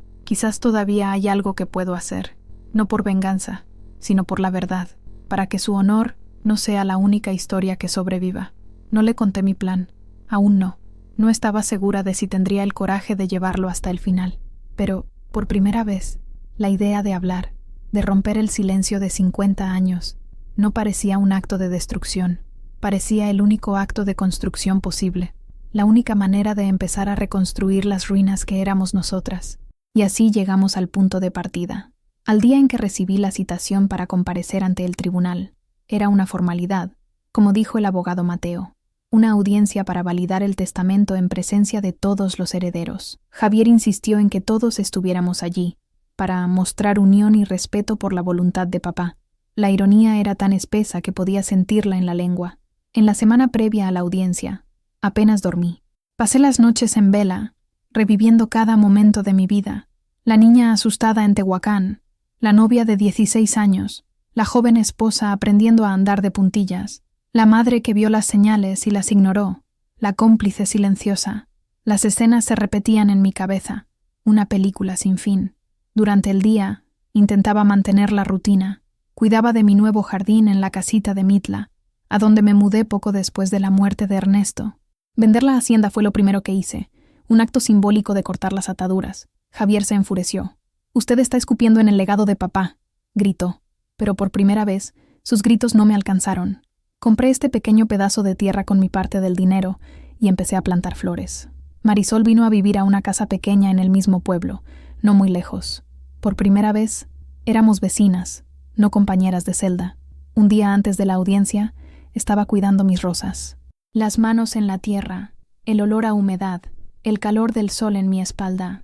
todavía hay algo que puedo hacer, no por venganza, sino por la verdad, para que su honor no sea la única historia que sobreviva. No le conté mi plan, aún no. No estaba segura de si tendría el coraje de llevarlo hasta el final, pero, por primera vez, la idea de hablar, de romper el silencio de 50 años, no parecía un acto de destrucción, parecía el único acto de construcción posible, la única manera de empezar a reconstruir las ruinas que éramos nosotras. Y así llegamos al punto de partida. Al día en que recibí la citación para comparecer ante el tribunal, era una formalidad, como dijo el abogado Mateo, una audiencia para validar el testamento en presencia de todos los herederos. Javier insistió en que todos estuviéramos allí, para mostrar unión y respeto por la voluntad de papá. La ironía era tan espesa que podía sentirla en la lengua. En la semana previa a la audiencia, apenas dormí. Pasé las noches en vela, reviviendo cada momento de mi vida. La niña asustada en Tehuacán, la novia de 16 años, la joven esposa aprendiendo a andar de puntillas, la madre que vio las señales y las ignoró, la cómplice silenciosa. Las escenas se repetían en mi cabeza, una película sin fin. Durante el día, intentaba mantener la rutina. Cuidaba de mi nuevo jardín en la casita de Mitla, a donde me mudé poco después de la muerte de Ernesto. Vender la hacienda fue lo primero que hice, un acto simbólico de cortar las ataduras. Javier se enfureció. «Usted está escupiendo en el legado de papá», gritó. Pero por primera vez, sus gritos no me alcanzaron. Compré este pequeño pedazo de tierra con mi parte del dinero y empecé a plantar flores. Marisol vino a vivir a una casa pequeña en el mismo pueblo, no muy lejos. Por primera vez, éramos vecinas, no compañeras de celda. Un día antes de la audiencia, estaba cuidando mis rosas. Las manos en la tierra, el olor a humedad, el calor del sol en mi espalda.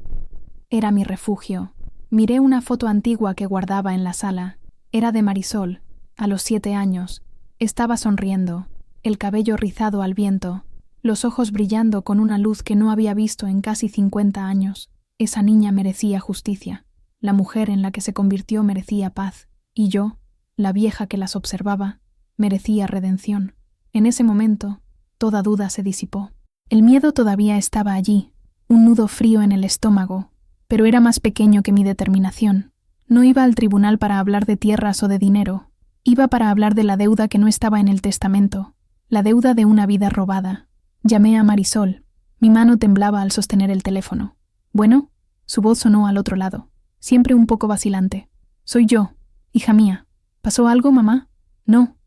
Era mi refugio. Miré una foto antigua que guardaba en la sala. Era de Marisol, a los 7 años. Estaba sonriendo, el cabello rizado al viento, los ojos brillando con una luz que no había visto en casi 50 años. Esa niña merecía justicia. La mujer en la que se convirtió merecía paz. Y yo, la vieja que las observaba, merecía redención. En ese momento, toda duda se disipó. El miedo todavía estaba allí, un nudo frío en el estómago, pero era más pequeño que mi determinación. No iba al tribunal para hablar de tierras o de dinero. Iba para hablar de la deuda que no estaba en el testamento, la deuda de una vida robada. Llamé a Marisol. Mi mano temblaba al sostener el teléfono. «Bueno», su voz sonó al otro lado, siempre un poco vacilante. «Soy yo, hija mía. ¿Pasó algo, mamá?» No,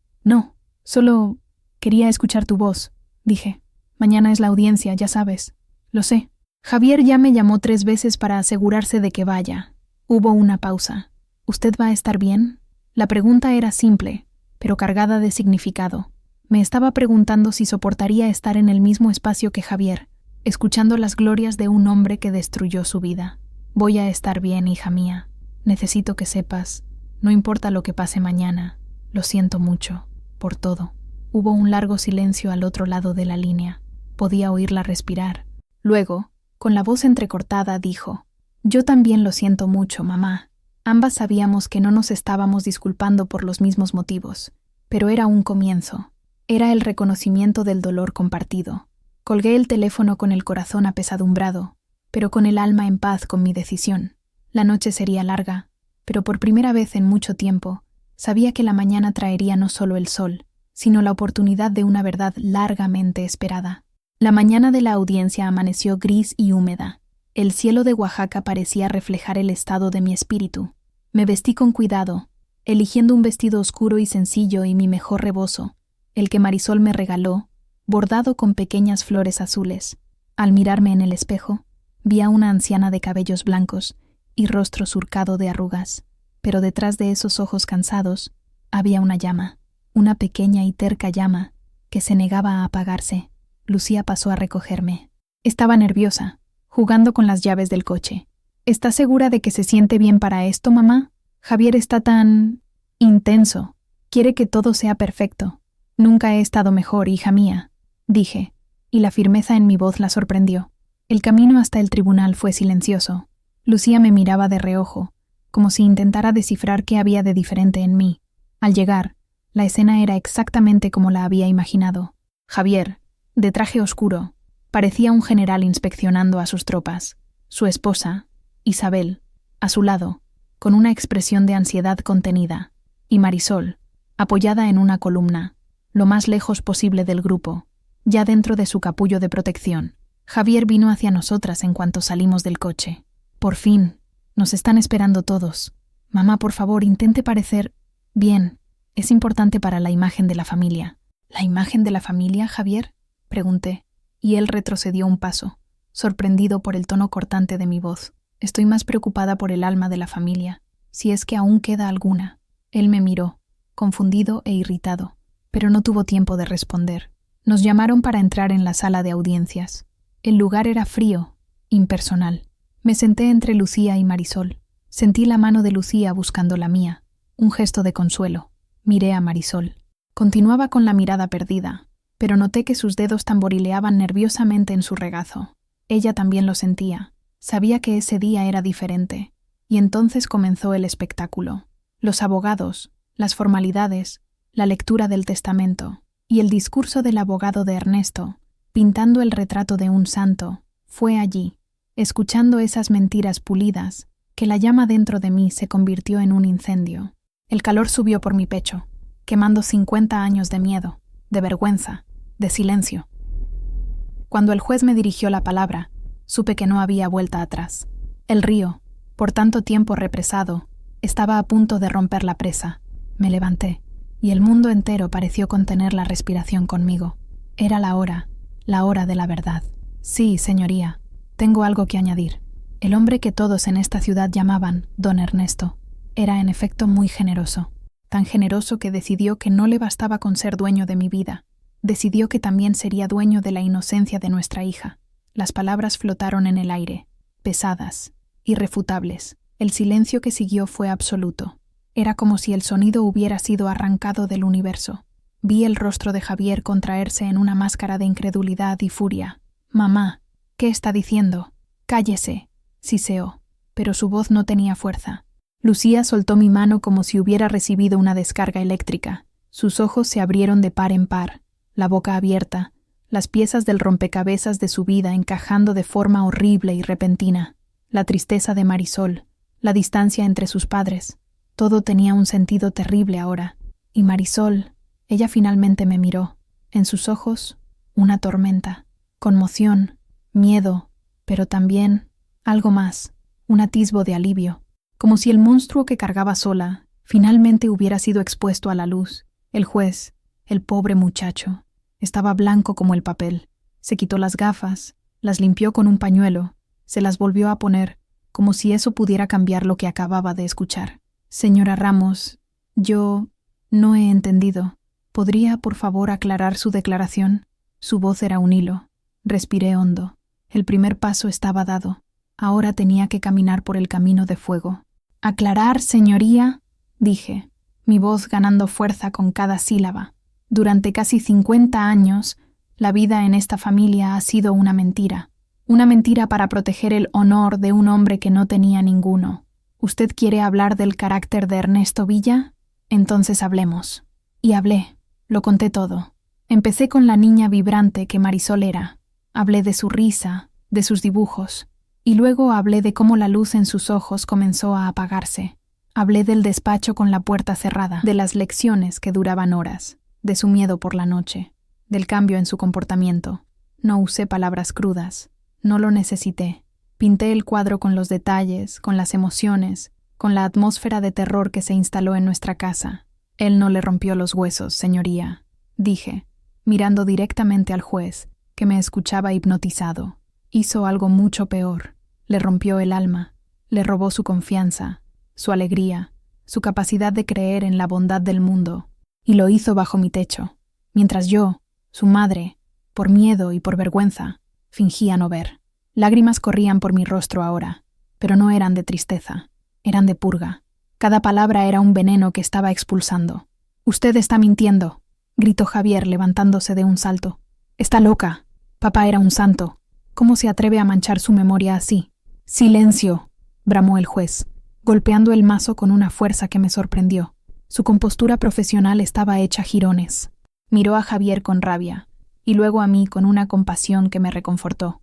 solo quería escuchar tu voz», dije. «Mañana es la audiencia, ya sabes». «Lo sé». Javier ya me llamó 3 veces para asegurarse de que vaya. Hubo una pausa. «¿Usted va a estar bien?» La pregunta era simple, pero cargada de significado. Me estaba preguntando si soportaría estar en el mismo espacio que Javier, escuchando las glorias de un hombre que destruyó su vida. «Voy a estar bien, hija mía. Necesito que sepas. No importa lo que pase mañana. Lo siento mucho, por todo». Hubo un largo silencio al otro lado de la línea. Podía oírla respirar. Luego, con la voz entrecortada, dijo: «Yo también lo siento mucho, mamá». Ambas sabíamos que no nos estábamos disculpando por los mismos motivos, pero era un comienzo. Era el reconocimiento del dolor compartido. Colgué el teléfono con el corazón apesadumbrado, pero con el alma en paz con mi decisión. La noche sería larga, pero por primera vez en mucho tiempo, sabía que la mañana traería no solo el sol, sino la oportunidad de una verdad largamente esperada. La mañana de la audiencia amaneció gris y húmeda. El cielo de Oaxaca parecía reflejar el estado de mi espíritu. Me vestí con cuidado, eligiendo un vestido oscuro y sencillo y mi mejor rebozo, el que Marisol me regaló, bordado con pequeñas flores azules. Al mirarme en el espejo, vi a una anciana de cabellos blancos y rostro surcado de arrugas, pero detrás de esos ojos cansados había una llama, una pequeña y terca llama que se negaba a apagarse. Lucía pasó a recogerme. Estaba nerviosa, jugando con las llaves del coche. «¿Estás segura de que se siente bien para esto, mamá? Javier está tan intenso. Quiere que todo sea perfecto». «Nunca he estado mejor, hija mía», dije, y la firmeza en mi voz la sorprendió. El camino hasta el tribunal fue silencioso. Lucía me miraba de reojo, como si intentara descifrar qué había de diferente en mí. Al llegar, la escena era exactamente como la había imaginado. Javier, de traje oscuro, parecía un general inspeccionando a sus tropas. Su esposa, Isabel, a su lado, con una expresión de ansiedad contenida, y Marisol, apoyada en una columna, lo más lejos posible del grupo, ya dentro de su capullo de protección. Javier vino hacia nosotras en cuanto salimos del coche. «Por fin, nos están esperando todos. Mamá, por favor, intente parecer bien. Es importante para la imagen de la familia». «¿La imagen de la familia, Javier?», pregunté, y él retrocedió un paso, sorprendido por el tono cortante de mi voz. «Estoy más preocupada por el alma de la familia, si es que aún queda alguna». Él me miró, confundido e irritado, pero no tuvo tiempo de responder. Nos llamaron para entrar en la sala de audiencias. El lugar era frío, impersonal. Me senté entre Lucía y Marisol. Sentí la mano de Lucía buscando la mía, un gesto de consuelo. Miré a Marisol. Continuaba con la mirada perdida, pero noté que sus dedos tamborileaban nerviosamente en su regazo. Ella también lo sentía. Sabía que ese día era diferente. Y entonces comenzó el espectáculo. Los abogados, las formalidades, la lectura del testamento y el discurso del abogado de Ernesto, pintando el retrato de un santo, fue allí, escuchando esas mentiras pulidas, que la llama dentro de mí se convirtió en un incendio. El calor subió por mi pecho, quemando 50 años de miedo, de vergüenza, de silencio. Cuando el juez me dirigió la palabra, supe que no había vuelta atrás. El río, por tanto tiempo represado, estaba a punto de romper la presa. Me levanté, y el mundo entero pareció contener la respiración conmigo. Era la hora de la verdad. Sí, señoría, tengo algo que añadir. El hombre que todos en esta ciudad llamaban don Ernesto era en efecto muy generoso, tan generoso que decidió que no le bastaba con ser dueño de mi vida, decidió que también sería dueño de la inocencia de nuestra hija. Las palabras flotaron en el aire, pesadas, irrefutables. El silencio que siguió fue absoluto. Era como si el sonido hubiera sido arrancado del universo. Vi el rostro de Javier contraerse en una máscara de incredulidad y furia. «Mamá, ¿qué está diciendo? Cállese», siseó, pero su voz no tenía fuerza. Lucía soltó mi mano como si hubiera recibido una descarga eléctrica. Sus ojos se abrieron de par en par, la boca abierta, las piezas del rompecabezas de su vida encajando de forma horrible y repentina. La tristeza de Marisol, la distancia entre sus padres, todo tenía un sentido terrible ahora. Y Marisol, ella finalmente me miró. En sus ojos, una tormenta, conmoción, miedo, pero también algo más, un atisbo de alivio, como si el monstruo que cargaba sola finalmente hubiera sido expuesto a la luz. El juez, el pobre muchacho, estaba blanco como el papel. Se quitó las gafas, las limpió con un pañuelo, se las volvió a poner, como si eso pudiera cambiar lo que acababa de escuchar. «Señora Ramos, yo no he entendido. ¿Podría, por favor, aclarar su declaración?» Su voz era un hilo. Respiré hondo. El primer paso estaba dado. Ahora tenía que caminar por el camino de fuego. «¿Aclarar, señoría?», dije, mi voz ganando fuerza con cada sílaba. Durante casi 50 años, la vida en esta familia ha sido una mentira para proteger el honor de un hombre que no tenía ninguno. ¿Usted quiere hablar del carácter de Ernesto Villa? Entonces hablemos. Y hablé, lo conté todo. Empecé con la niña vibrante que Marisol era. Hablé de su risa, de sus dibujos, y luego hablé de cómo la luz en sus ojos comenzó a apagarse. Hablé del despacho con la puerta cerrada, de las lecciones que duraban horas, de su miedo por la noche, del cambio en su comportamiento. No usé palabras crudas, no lo necesité. Pinté el cuadro con los detalles, con las emociones, con la atmósfera de terror que se instaló en nuestra casa. Él no le rompió los huesos, señoría, dije, mirando directamente al juez, que me escuchaba hipnotizado. Hizo algo mucho peor. Le rompió el alma, le robó su confianza, su alegría, su capacidad de creer en la bondad del mundo, y lo hizo bajo mi techo, mientras yo, su madre, por miedo y por vergüenza, fingía no ver. Lágrimas corrían por mi rostro ahora, pero no eran de tristeza, eran de purga. Cada palabra era un veneno que estaba expulsando. «Usted está mintiendo», gritó Javier levantándose de un salto. «Está loca. Papá era un santo. ¿Cómo se atreve a manchar su memoria así?» «Silencio», bramó el juez, golpeando el mazo con una fuerza que me sorprendió. Su compostura profesional estaba hecha jirones. Miró a Javier con rabia, y luego a mí con una compasión que me reconfortó.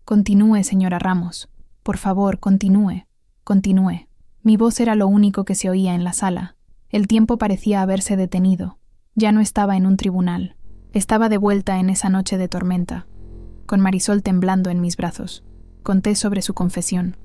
«Continúe, señora Ramos. Por favor, continúe. Continúe». Mi voz era lo único que se oía en la sala. El tiempo parecía haberse detenido. Ya no estaba en un tribunal. Estaba de vuelta en esa noche de tormenta, con Marisol temblando en mis brazos. Conté sobre su confesión,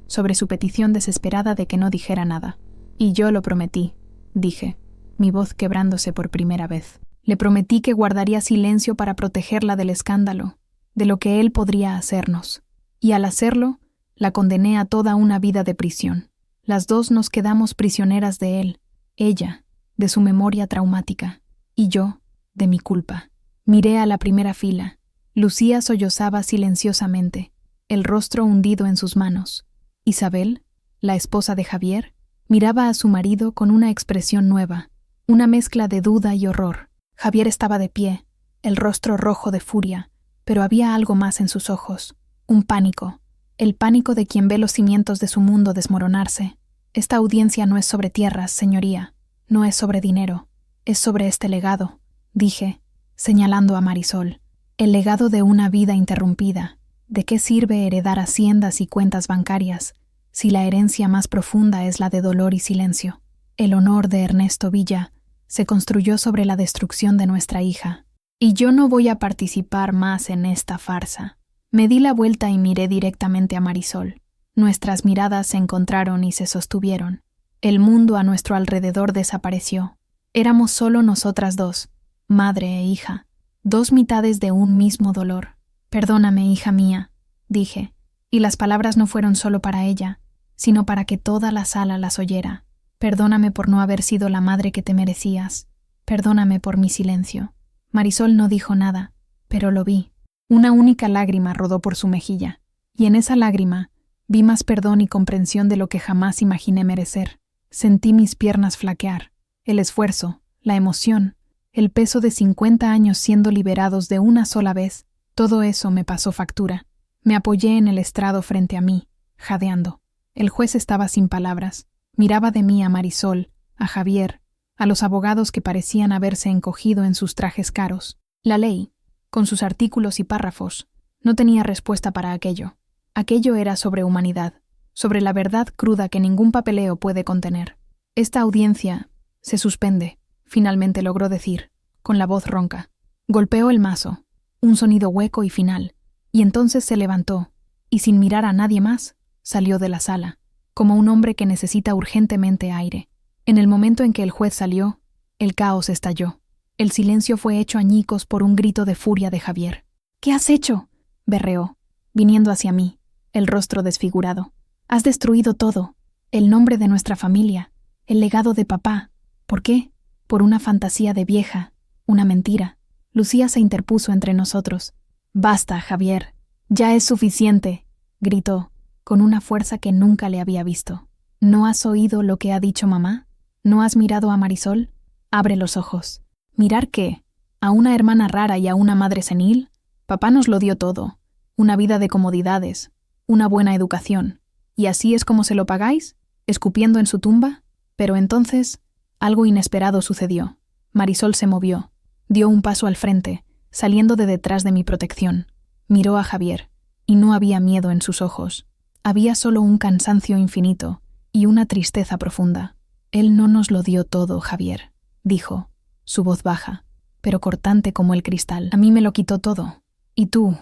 sobre su petición desesperada de que no dijera nada. «Y yo lo prometí», dije, mi voz quebrándose por primera vez. Le prometí que guardaría silencio para protegerla del escándalo, de lo que él podría hacernos. Y al hacerlo, la condené a toda una vida de prisión. Las dos nos quedamos prisioneras de él, ella, de su memoria traumática, y yo, de mi culpa. Miré a la primera fila. Lucía sollozaba silenciosamente, el rostro hundido en sus manos. Isabel, la esposa de Javier, miraba a su marido con una expresión nueva, una mezcla de duda y horror. Javier estaba de pie, el rostro rojo de furia, pero había algo más en sus ojos, un pánico, el pánico de quien ve los cimientos de su mundo desmoronarse. «Esta audiencia no es sobre tierras, señoría, no es sobre dinero, es sobre este legado», dije, señalando a Marisol. «El legado de una vida interrumpida. ¿De qué sirve heredar haciendas y cuentas bancarias si la herencia más profunda es la de dolor y silencio? El honor de Ernesto Villa se construyó sobre la destrucción de nuestra hija. Y yo no voy a participar más en esta farsa». Me di la vuelta y miré directamente a Marisol. Nuestras miradas se encontraron y se sostuvieron. El mundo a nuestro alrededor desapareció. Éramos solo nosotras dos, madre e hija, dos mitades de un mismo dolor. Perdóname, hija mía, dije, y las palabras no fueron solo para ella, sino para que toda la sala las oyera. Perdóname por no haber sido la madre que te merecías. Perdóname por mi silencio. Marisol no dijo nada, pero lo vi. Una única lágrima rodó por su mejilla, y en esa lágrima vi más perdón y comprensión de lo que jamás imaginé merecer. Sentí mis piernas flaquear, el esfuerzo, la emoción, el peso de 50 años siendo liberados de una sola vez. Todo eso me pasó factura. Me apoyé en el estrado frente a mí, jadeando. El juez estaba sin palabras. Miraba de mí a Marisol, a Javier, a los abogados que parecían haberse encogido en sus trajes caros. La ley, con sus artículos y párrafos, no tenía respuesta para aquello. Aquello era sobre humanidad, sobre la verdad cruda que ningún papeleo puede contener. Esta audiencia se suspende, finalmente logró decir, con la voz ronca. Golpeó el mazo, un sonido hueco y final, y entonces se levantó, y sin mirar a nadie más, salió de la sala, como un hombre que necesita urgentemente aire. En el momento en que el juez salió, el caos estalló. El silencio fue hecho añicos por un grito de furia de Javier. «¿Qué has hecho?», berreó, viniendo hacia mí, el rostro desfigurado. «Has destruido todo, el nombre de nuestra familia, el legado de papá. ¿Por qué? Por una fantasía de vieja, una mentira». Lucía se interpuso entre nosotros. «Basta, Javier, ya es suficiente», gritó, con una fuerza que nunca le había visto. «¿No has oído lo que ha dicho mamá? ¿No has mirado a Marisol? Abre los ojos. ¿Mirar qué? ¿A una hermana rara y a una madre senil? Papá nos lo dio todo. Una vida de comodidades, una buena educación. ¿Y así es como se lo pagáis? ¿Escupiendo en su tumba?» Pero entonces, algo inesperado sucedió. Marisol se movió, dio un paso al frente, saliendo de detrás de mi protección. Miró a Javier, y no había miedo en sus ojos. Había solo un cansancio infinito y una tristeza profunda. «Él no nos lo dio todo, Javier», dijo, su voz baja, pero cortante como el cristal. «A mí me lo quitó todo. Y tú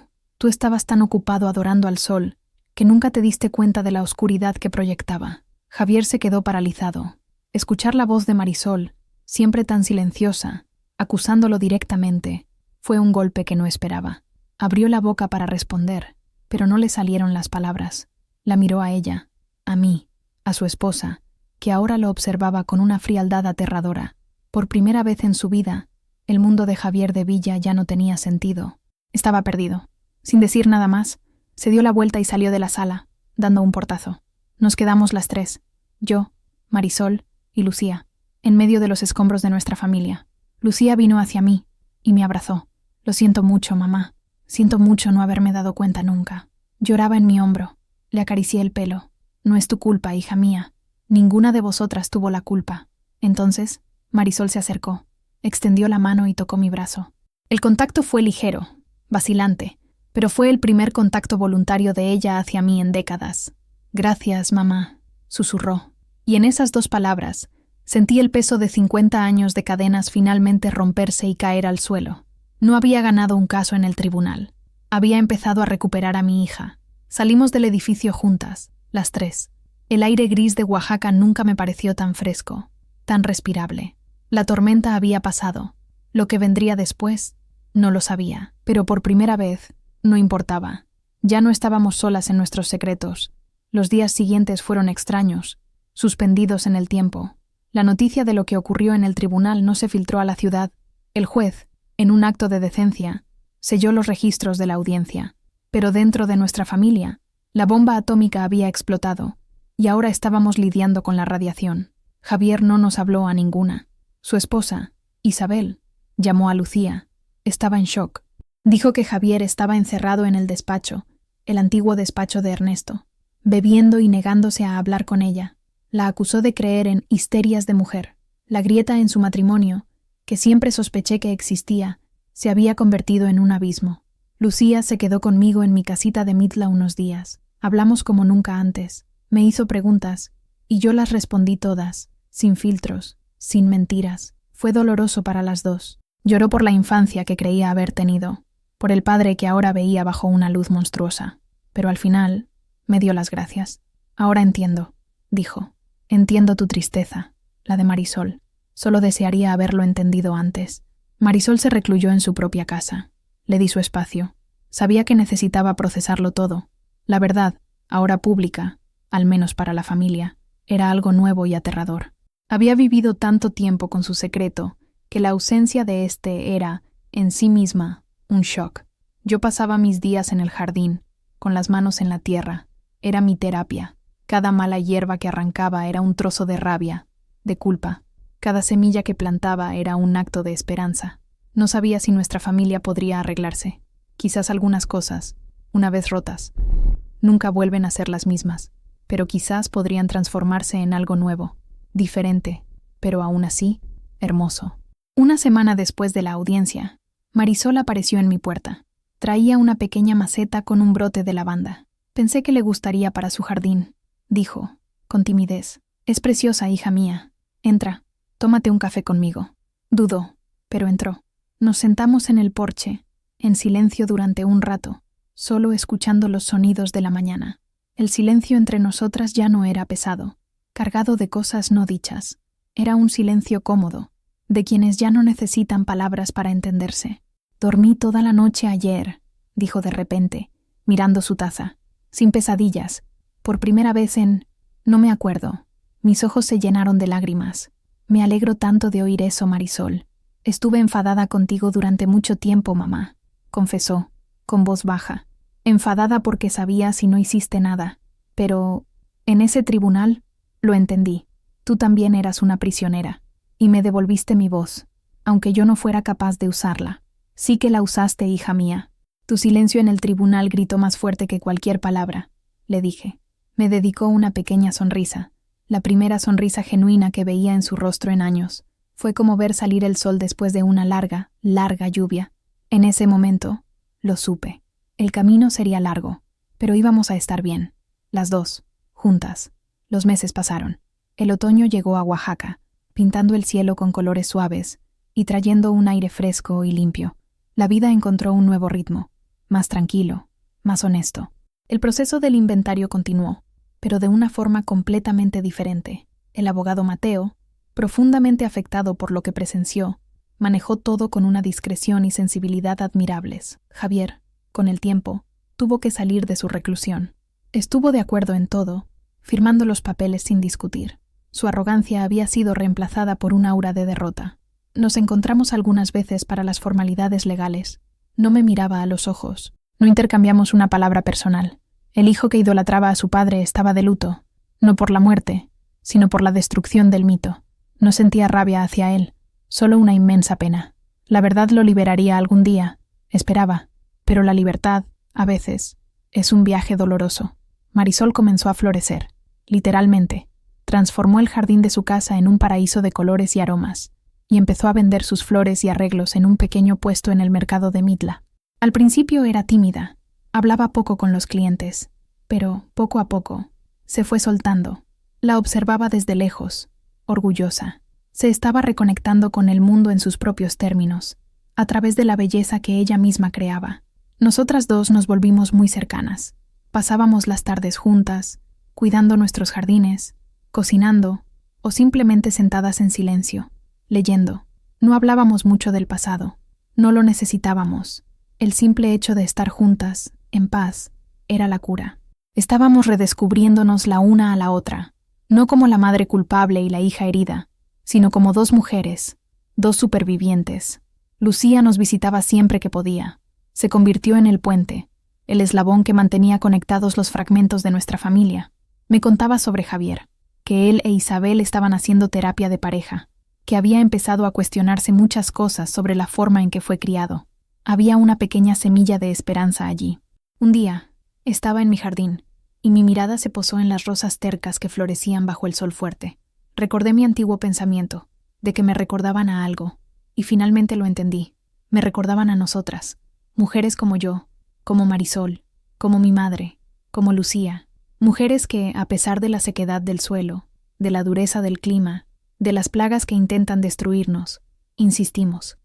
estabas tan ocupado adorando al sol que nunca te diste cuenta de la oscuridad que proyectaba». Javier se quedó paralizado. Escuchar la voz de Marisol, siempre tan silenciosa, acusándolo directamente, fue un golpe que no esperaba. Abrió la boca para responder, pero no le salieron las palabras. La miró a ella, a mí, a su esposa, que ahora lo observaba con una frialdad aterradora. Por primera vez en su vida, el mundo de Javier de Villa ya no tenía sentido. Estaba perdido. Sin decir nada más, se dio la vuelta y salió de la sala, dando un portazo. Nos quedamos las tres, yo, Marisol y Lucía, en medio de los escombros de nuestra familia. Lucía vino hacia mí y me abrazó. «Lo siento mucho, mamá. Siento mucho no haberme dado cuenta nunca». Lloraba en mi hombro. Le acaricié el pelo. «No es tu culpa, hija mía. Ninguna de vosotras tuvo la culpa». Entonces, Marisol se acercó, extendió la mano y tocó mi brazo. El contacto fue ligero, vacilante, pero fue el primer contacto voluntario de ella hacia mí en décadas. «Gracias, mamá», susurró. Y en esas dos palabras, sentí el peso de 50 años de cadenas finalmente romperse y caer al suelo. No había ganado un caso en el tribunal. Había empezado a recuperar a mi hija. Salimos del edificio juntas, las tres. El aire gris de Oaxaca nunca me pareció tan fresco, tan respirable. La tormenta había pasado. Lo que vendría después, no lo sabía. Pero por primera vez, no importaba. Ya no estábamos solas en nuestros secretos. Los días siguientes fueron extraños, suspendidos en el tiempo. La noticia de lo que ocurrió en el tribunal no se filtró a la ciudad. El juez, en un acto de decencia, selló los registros de la audiencia. Pero dentro de nuestra familia, la bomba atómica había explotado, y ahora estábamos lidiando con la radiación. Javier no nos habló a ninguna. Su esposa, Isabel, llamó a Lucía. Estaba en shock. Dijo que Javier estaba encerrado en el despacho, el antiguo despacho de Ernesto, bebiendo y negándose a hablar con ella. La acusó de creer en histerias de mujer. La grieta en su matrimonio, que siempre sospeché que existía, se había convertido en un abismo. Lucía se quedó conmigo en mi casita de Mitla unos días. Hablamos como nunca antes. Me hizo preguntas, y yo las respondí todas, sin filtros, sin mentiras. Fue doloroso para las dos. Lloró por la infancia que creía haber tenido, por el padre que ahora veía bajo una luz monstruosa. Pero al final, me dio las gracias. «Ahora entiendo», dijo. «Entiendo tu tristeza, la de Marisol. Solo desearía haberlo entendido antes». Marisol se recluyó en su propia casa. Le di su espacio. Sabía que necesitaba procesarlo todo. La verdad, ahora pública, al menos para la familia, era algo nuevo y aterrador. Había vivido tanto tiempo con su secreto que la ausencia de este era, en sí misma, un shock. Yo pasaba mis días en el jardín, con las manos en la tierra. Era mi terapia. Cada mala hierba que arrancaba era un trozo de rabia, de culpa. Cada semilla que plantaba era un acto de esperanza. No sabía si nuestra familia podría arreglarse. Quizás algunas cosas, una vez rotas, nunca vuelven a ser las mismas, pero quizás podrían transformarse en algo nuevo, diferente, pero aún así, hermoso. Una semana después de la audiencia, Marisol apareció en mi puerta. Traía una pequeña maceta con un brote de lavanda. Pensé que le gustaría para su jardín, dijo, con timidez. Es preciosa, hija mía. Entra, tómate un café conmigo. Dudó, pero entró. Nos sentamos en el porche, en silencio durante un rato, solo escuchando los sonidos de la mañana. El silencio entre nosotras ya no era pesado, cargado de cosas no dichas. Era un silencio cómodo, de quienes ya no necesitan palabras para entenderse. Dormí toda la noche ayer, dijo de repente, mirando su taza, sin pesadillas, por primera vez no me acuerdo. Mis ojos se llenaron de lágrimas. Me alegro tanto de oír eso, Marisol. Estuve enfadada contigo durante mucho tiempo, mamá, confesó, con voz baja. Enfadada porque sabías y no hiciste nada. Pero, en ese tribunal, lo entendí. Tú también eras una prisionera. Y me devolviste mi voz, aunque yo no fuera capaz de usarla. Sí que la usaste, hija mía. Tu silencio en el tribunal gritó más fuerte que cualquier palabra, le dije. Me dedicó una pequeña sonrisa, la primera sonrisa genuina que veía en su rostro en años. Fue como ver salir el sol después de una larga, larga lluvia. En ese momento, lo supe. El camino sería largo, pero íbamos a estar bien. Las dos, juntas. Los meses pasaron. El otoño llegó a Oaxaca, pintando el cielo con colores suaves y trayendo un aire fresco y limpio. La vida encontró un nuevo ritmo, más tranquilo, más honesto. El proceso del inventario continuó, pero de una forma completamente diferente. El abogado Mateo, profundamente afectado por lo que presenció, manejó todo con una discreción y sensibilidad admirables. Javier, con el tiempo, tuvo que salir de su reclusión. Estuvo de acuerdo en todo, firmando los papeles sin discutir. Su arrogancia había sido reemplazada por un aura de derrota. Nos encontramos algunas veces para las formalidades legales. No me miraba a los ojos. No intercambiamos una palabra personal. El hijo que idolatraba a su padre estaba de luto, no por la muerte, sino por la destrucción del mito. No sentía rabia hacia él, solo una inmensa pena. La verdad lo liberaría algún día, esperaba, pero la libertad, a veces, es un viaje doloroso. Marisol comenzó a florecer, literalmente. Transformó el jardín de su casa en un paraíso de colores y aromas, y empezó a vender sus flores y arreglos en un pequeño puesto en el mercado de Mitla. Al principio era tímida, hablaba poco con los clientes, pero, poco a poco, se fue soltando. La observaba desde lejos, orgullosa. Se estaba reconectando con el mundo en sus propios términos, a través de la belleza que ella misma creaba. Nosotras dos nos volvimos muy cercanas. Pasábamos las tardes juntas, cuidando nuestros jardines, cocinando, o simplemente sentadas en silencio, leyendo. No hablábamos mucho del pasado. No lo necesitábamos. El simple hecho de estar juntas, en paz, era la cura. Estábamos redescubriéndonos la una a la otra, no como la madre culpable y la hija herida, sino como dos mujeres, dos supervivientes. Lucía nos visitaba siempre que podía. Se convirtió en el puente, el eslabón que mantenía conectados los fragmentos de nuestra familia. Me contaba sobre Javier, que él e Isabel estaban haciendo terapia de pareja, que había empezado a cuestionarse muchas cosas sobre la forma en que fue criado. Había una pequeña semilla de esperanza allí. Un día, estaba en mi jardín, y mi mirada se posó en las rosas tercas que florecían bajo el sol fuerte. Recordé mi antiguo pensamiento, de que me recordaban a algo, y finalmente lo entendí. Me recordaban a nosotras, mujeres como yo, como Marisol, como mi madre, como Lucía, mujeres que, a pesar de la sequedad del suelo, de la dureza del clima, de las plagas que intentan destruirnos, insistimos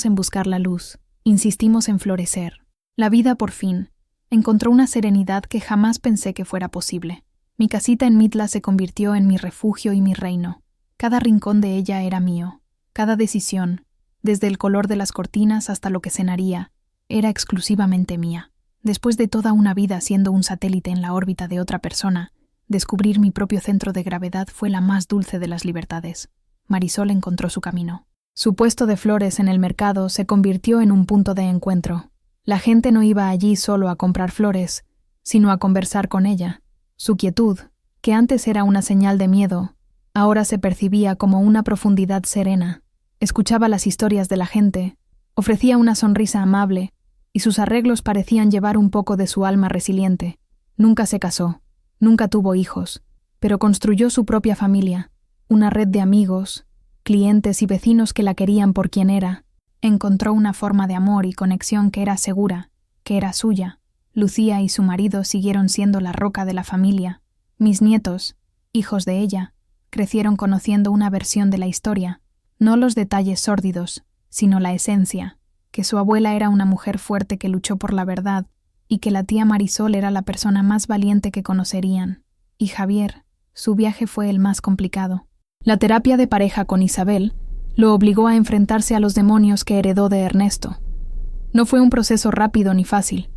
en buscar la luz, insistimos en florecer. La vida, por fin, encontró una serenidad que jamás pensé que fuera posible. Mi casita en Mitla se convirtió en mi refugio y mi reino. Cada rincón de ella era mío. Cada decisión, desde el color de las cortinas hasta lo que cenaría, era exclusivamente mía. Después de toda una vida siendo un satélite en la órbita de otra persona, descubrir mi propio centro de gravedad fue la más dulce de las libertades. Marisol encontró su camino. Su puesto de flores en el mercado se convirtió en un punto de encuentro. La gente no iba allí solo a comprar flores, sino a conversar con ella. Su quietud, que antes era una señal de miedo, ahora se percibía como una profundidad serena. Escuchaba las historias de la gente, ofrecía una sonrisa amable, y sus arreglos parecían llevar un poco de su alma resiliente. Nunca se casó, nunca tuvo hijos, pero construyó su propia familia, una red de amigos, clientes y vecinos que la querían por quien era. Encontró una forma de amor y conexión que era segura, que era suya. Lucía y su marido siguieron siendo la roca de la familia. Mis nietos, hijos de ella, crecieron conociendo una versión de la historia, no los detalles sórdidos, sino la esencia, que su abuela era una mujer fuerte que luchó por la verdad y que la tía Marisol era la persona más valiente que conocerían. Y Javier, su viaje fue el más complicado. La terapia de pareja con Isabel lo obligó a enfrentarse a los demonios que heredó de Ernesto. No fue un proceso rápido ni fácil.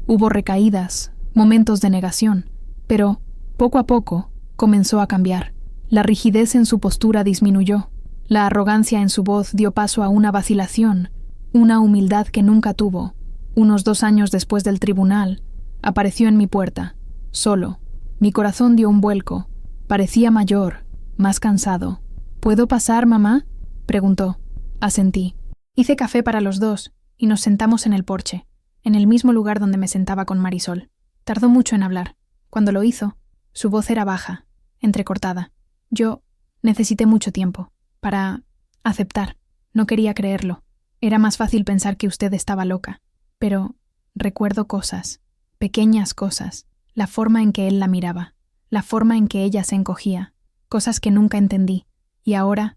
Hubo recaídas, momentos de negación, pero, poco a poco, comenzó a cambiar. La rigidez en su postura disminuyó. La arrogancia en su voz dio paso a una vacilación, una humildad que nunca tuvo. Unos 2 años después del tribunal, apareció en mi puerta, solo. Mi corazón dio un vuelco. Parecía mayor, más cansado. ¿Puedo pasar, mamá?, preguntó. Asentí. Hice café para los dos y nos sentamos en el porche, en el mismo lugar donde me sentaba con Marisol. Tardó mucho en hablar. Cuando lo hizo, su voz era baja, entrecortada. Yo necesité mucho tiempo para aceptar. No quería creerlo. Era más fácil pensar que usted estaba loca. Pero recuerdo cosas, pequeñas cosas, la forma en que él la miraba, la forma en que ella se encogía, cosas que nunca entendí, y ahora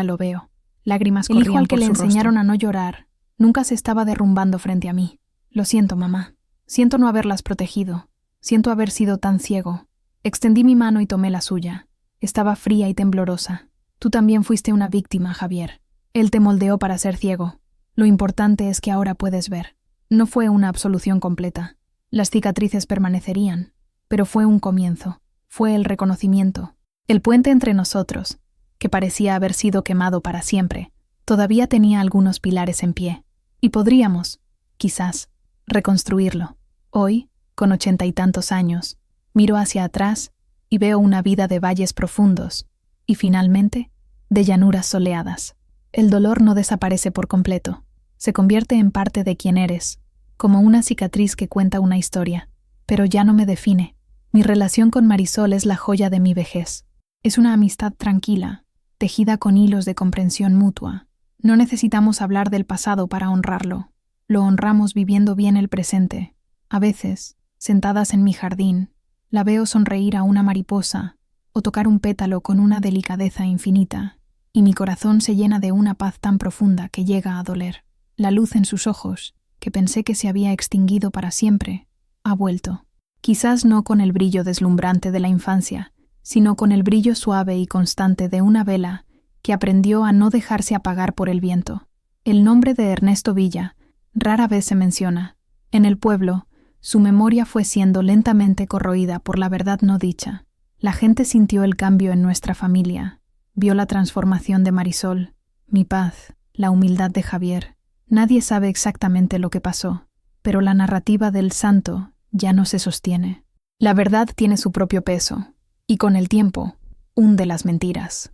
lo veo. Lágrimas corrían por su rostro. El hijo al que le enseñaron a no llorar nunca se estaba derrumbando frente a mí. Lo siento, mamá. Siento no haberlas protegido. Siento haber sido tan ciego. Extendí mi mano y tomé la suya. Estaba fría y temblorosa. Tú también fuiste una víctima, Javier. Él te moldeó para ser ciego. Lo importante es que ahora puedes ver. No fue una absolución completa. Las cicatrices permanecerían, pero fue un comienzo. Fue el reconocimiento. El puente entre nosotros, que parecía haber sido quemado para siempre, todavía tenía algunos pilares en pie, y podríamos, quizás, reconstruirlo. Hoy, con 80 y tantos años, miro hacia atrás y veo una vida de valles profundos, y finalmente, de llanuras soleadas. El dolor no desaparece por completo, se convierte en parte de quien eres, como una cicatriz que cuenta una historia, pero ya no me define. Mi relación con Marisol es la joya de mi vejez. Es una amistad tranquila, tejida con hilos de comprensión mutua. No necesitamos hablar del pasado para honrarlo. Lo honramos viviendo bien el presente. A veces, sentadas en mi jardín, la veo sonreír a una mariposa o tocar un pétalo con una delicadeza infinita, y mi corazón se llena de una paz tan profunda que llega a doler. La luz en sus ojos, que pensé que se había extinguido para siempre, ha vuelto. Quizás no con el brillo deslumbrante de la infancia, sino con el brillo suave y constante de una vela que aprendió a no dejarse apagar por el viento. El nombre de Ernesto Villa rara vez se menciona. En el pueblo, su memoria fue siendo lentamente corroída por la verdad no dicha. La gente sintió el cambio en nuestra familia, vio la transformación de Marisol, mi paz, la humildad de Javier. Nadie sabe exactamente lo que pasó, pero la narrativa del santo ya no se sostiene. La verdad tiene su propio peso, y con el tiempo, hunde las mentiras.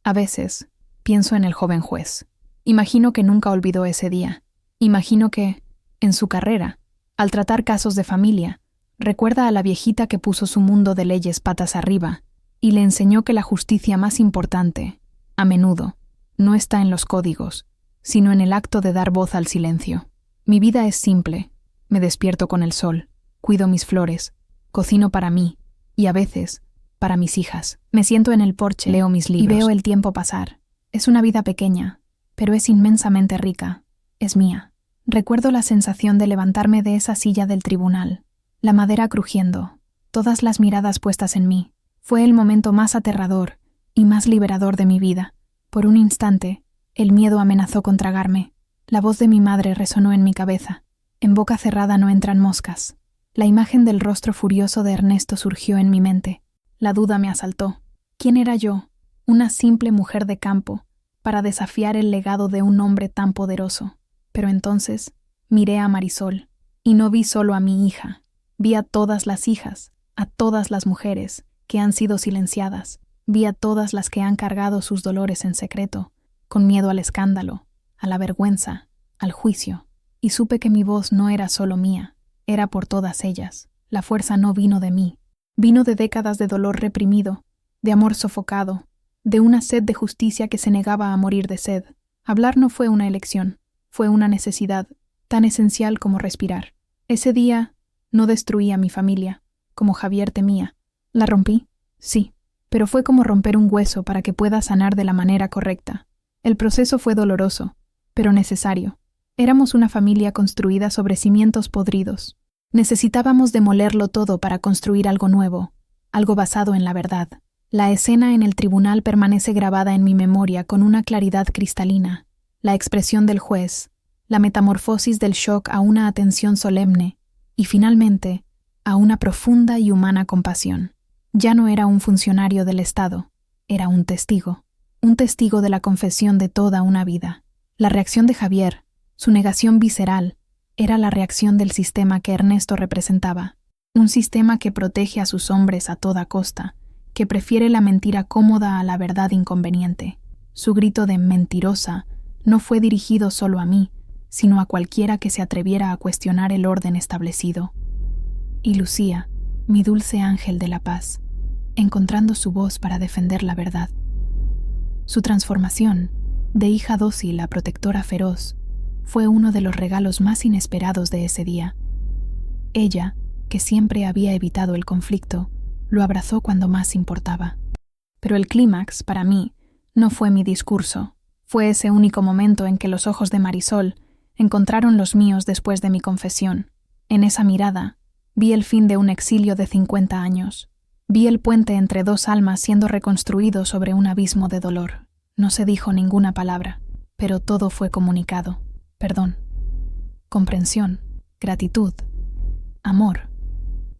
A veces, pienso en el joven juez. Imagino que nunca olvidó ese día. Imagino que, en su carrera, al tratar casos de familia, recuerda a la viejita que puso su mundo de leyes patas arriba y le enseñó que la justicia más importante, a menudo, no está en los códigos, sino en el acto de dar voz al silencio. Mi vida es simple. Me despierto con el sol, cuido mis flores, cocino para mí y, a veces, para mis hijas. Me siento en el porche, leo mis libros y veo el tiempo pasar. Es una vida pequeña, pero es inmensamente rica. Es mía. Recuerdo la sensación de levantarme de esa silla del tribunal, la madera crujiendo, todas las miradas puestas en mí. Fue el momento más aterrador y más liberador de mi vida. Por un instante, el miedo amenazó con tragarme. La voz de mi madre resonó en mi cabeza. En boca cerrada no entran moscas. La imagen del rostro furioso de Ernesto surgió en mi mente. La duda me asaltó. ¿Quién era yo, una simple mujer de campo, para desafiar el legado de un hombre tan poderoso? Pero entonces miré a Marisol, y no vi solo a mi hija. Vi a todas las hijas, a todas las mujeres que han sido silenciadas. Vi a todas las que han cargado sus dolores en secreto, con miedo al escándalo, a la vergüenza, al juicio. Y supe que mi voz no era solo mía, era por todas ellas. La fuerza no vino de mí, vino de décadas de dolor reprimido, de amor sofocado, de una sed de justicia que se negaba a morir de sed. Hablar no fue una elección, fue una necesidad, tan esencial como respirar. Ese día no destruí a mi familia, como Javier temía. ¿La rompí? Sí, pero fue como romper un hueso para que pueda sanar de la manera correcta. El proceso fue doloroso, pero necesario. Éramos una familia construida sobre cimientos podridos. Necesitábamos demolerlo todo para construir algo nuevo, algo basado en la verdad. La escena en el tribunal permanece grabada en mi memoria con una claridad cristalina. La expresión del juez, la metamorfosis del shock a una atención solemne y, finalmente, a una profunda y humana compasión. Ya no era un funcionario del Estado, era un testigo de la confesión de toda una vida. La reacción de Javier, su negación visceral, era la reacción del sistema que Ernesto representaba, un sistema que protege a sus hombres a toda costa, que prefiere la mentira cómoda a la verdad inconveniente. Su grito de mentirosa no fue dirigido solo a mí, sino a cualquiera que se atreviera a cuestionar el orden establecido. Y Lucía, mi dulce ángel de la paz, encontrando su voz para defender la verdad. Su transformación, de hija dócil a protectora feroz, fue uno de los regalos más inesperados de ese día. Ella, que siempre había evitado el conflicto, lo abrazó cuando más importaba. Pero el clímax, para mí, no fue mi discurso. Fue ese único momento en que los ojos de Marisol encontraron los míos después de mi confesión. En esa mirada, vi el fin de un exilio de 50 años. Vi el puente entre dos almas siendo reconstruido sobre un abismo de dolor. No se dijo ninguna palabra, pero todo fue comunicado. Perdón, comprensión, gratitud, amor.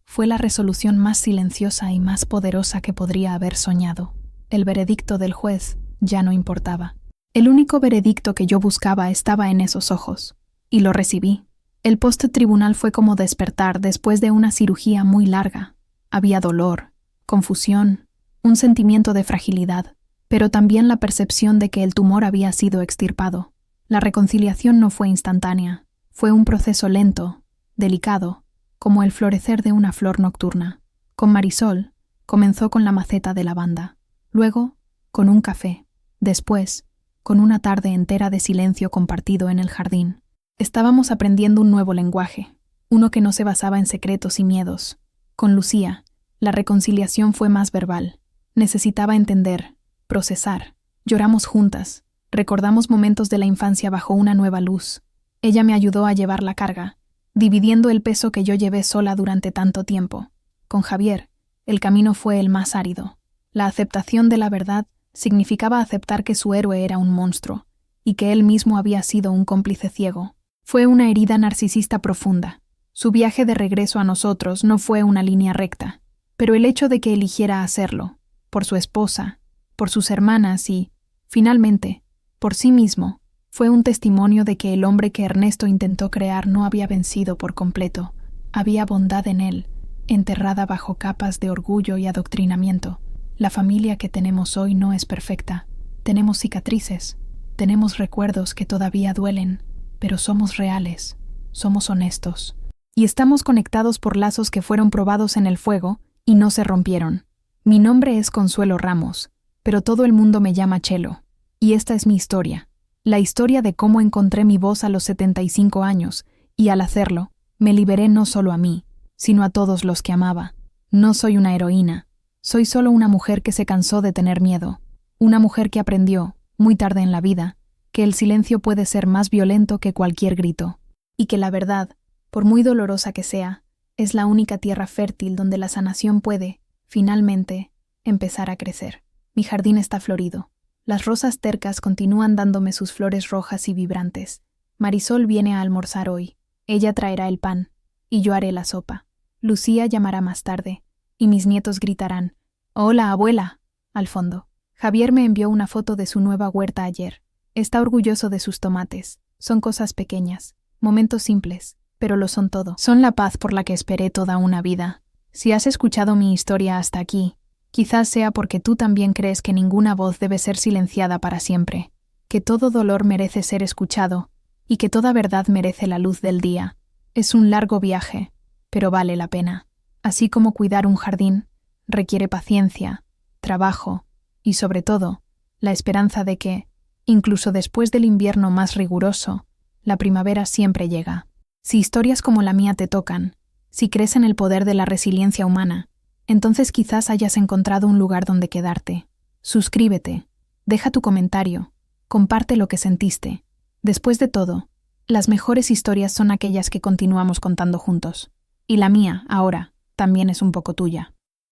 Fue la resolución más silenciosa y más poderosa que podría haber soñado. El veredicto del juez ya no importaba. El único veredicto que yo buscaba estaba en esos ojos, y lo recibí. El post-tribunal fue como despertar después de una cirugía muy larga. Había dolor, confusión, un sentimiento de fragilidad, pero también la percepción de que el tumor había sido extirpado. La reconciliación no fue instantánea, fue un proceso lento, delicado, como el florecer de una flor nocturna. Con Marisol, comenzó con la maceta de lavanda, luego con un café, después con una tarde entera de silencio compartido en el jardín. Estábamos aprendiendo un nuevo lenguaje, uno que no se basaba en secretos y miedos. Con Lucía, la reconciliación fue más verbal. Necesitaba entender, procesar. Lloramos juntas, recordamos momentos de la infancia bajo una nueva luz. Ella me ayudó a llevar la carga, dividiendo el peso que yo llevé sola durante tanto tiempo. Con Javier, el camino fue el más árido. La aceptación de la verdad significaba aceptar que su héroe era un monstruo, y que él mismo había sido un cómplice ciego. Fue una herida narcisista profunda. Su viaje de regreso a nosotros no fue una línea recta, pero el hecho de que eligiera hacerlo, por su esposa, por sus hermanas y, finalmente, por sí mismo, fue un testimonio de que el hombre que Ernesto intentó crear no había vencido por completo. Había bondad en él, enterrada bajo capas de orgullo y adoctrinamiento. La familia que tenemos hoy no es perfecta. Tenemos cicatrices, tenemos recuerdos que todavía duelen, pero somos reales, somos honestos. Y estamos conectados por lazos que fueron probados en el fuego y no se rompieron. Mi nombre es Consuelo Ramos, pero todo el mundo me llama Chelo. Y esta es mi historia. La historia de cómo encontré mi voz a los 75 años, y al hacerlo, me liberé no solo a mí, sino a todos los que amaba. No soy una heroína. Soy solo una mujer que se cansó de tener miedo. Una mujer que aprendió, muy tarde en la vida, que el silencio puede ser más violento que cualquier grito. Y que la verdad, por muy dolorosa que sea, es la única tierra fértil donde la sanación puede, finalmente, empezar a crecer. Mi jardín está florido. Las rosas tercas continúan dándome sus flores rojas y vibrantes, Marisol viene a almorzar hoy. Ella traerá el pan, y yo haré la sopa. Lucía llamará más tarde, y mis nietos gritarán, «¡Hola, abuela!» al fondo. Javier me envió una foto de su nueva huerta ayer. Está orgulloso de sus tomates. Son cosas pequeñas, momentos simples, pero lo son todo. Son la paz por la que esperé toda una vida. Si has escuchado mi historia hasta aquí, quizás sea porque tú también crees que ninguna voz debe ser silenciada para siempre, que todo dolor merece ser escuchado y que toda verdad merece la luz del día. Es un largo viaje, pero vale la pena. Así como cuidar un jardín, requiere paciencia, trabajo y, sobre todo, la esperanza de que, incluso después del invierno más riguroso, la primavera siempre llega. Si historias como la mía te tocan, si crees en el poder de la resiliencia humana, entonces quizás hayas encontrado un lugar donde quedarte. Suscríbete, deja tu comentario, comparte lo que sentiste. Después de todo, las mejores historias son aquellas que continuamos contando juntos. Y la mía, ahora, también es un poco tuya.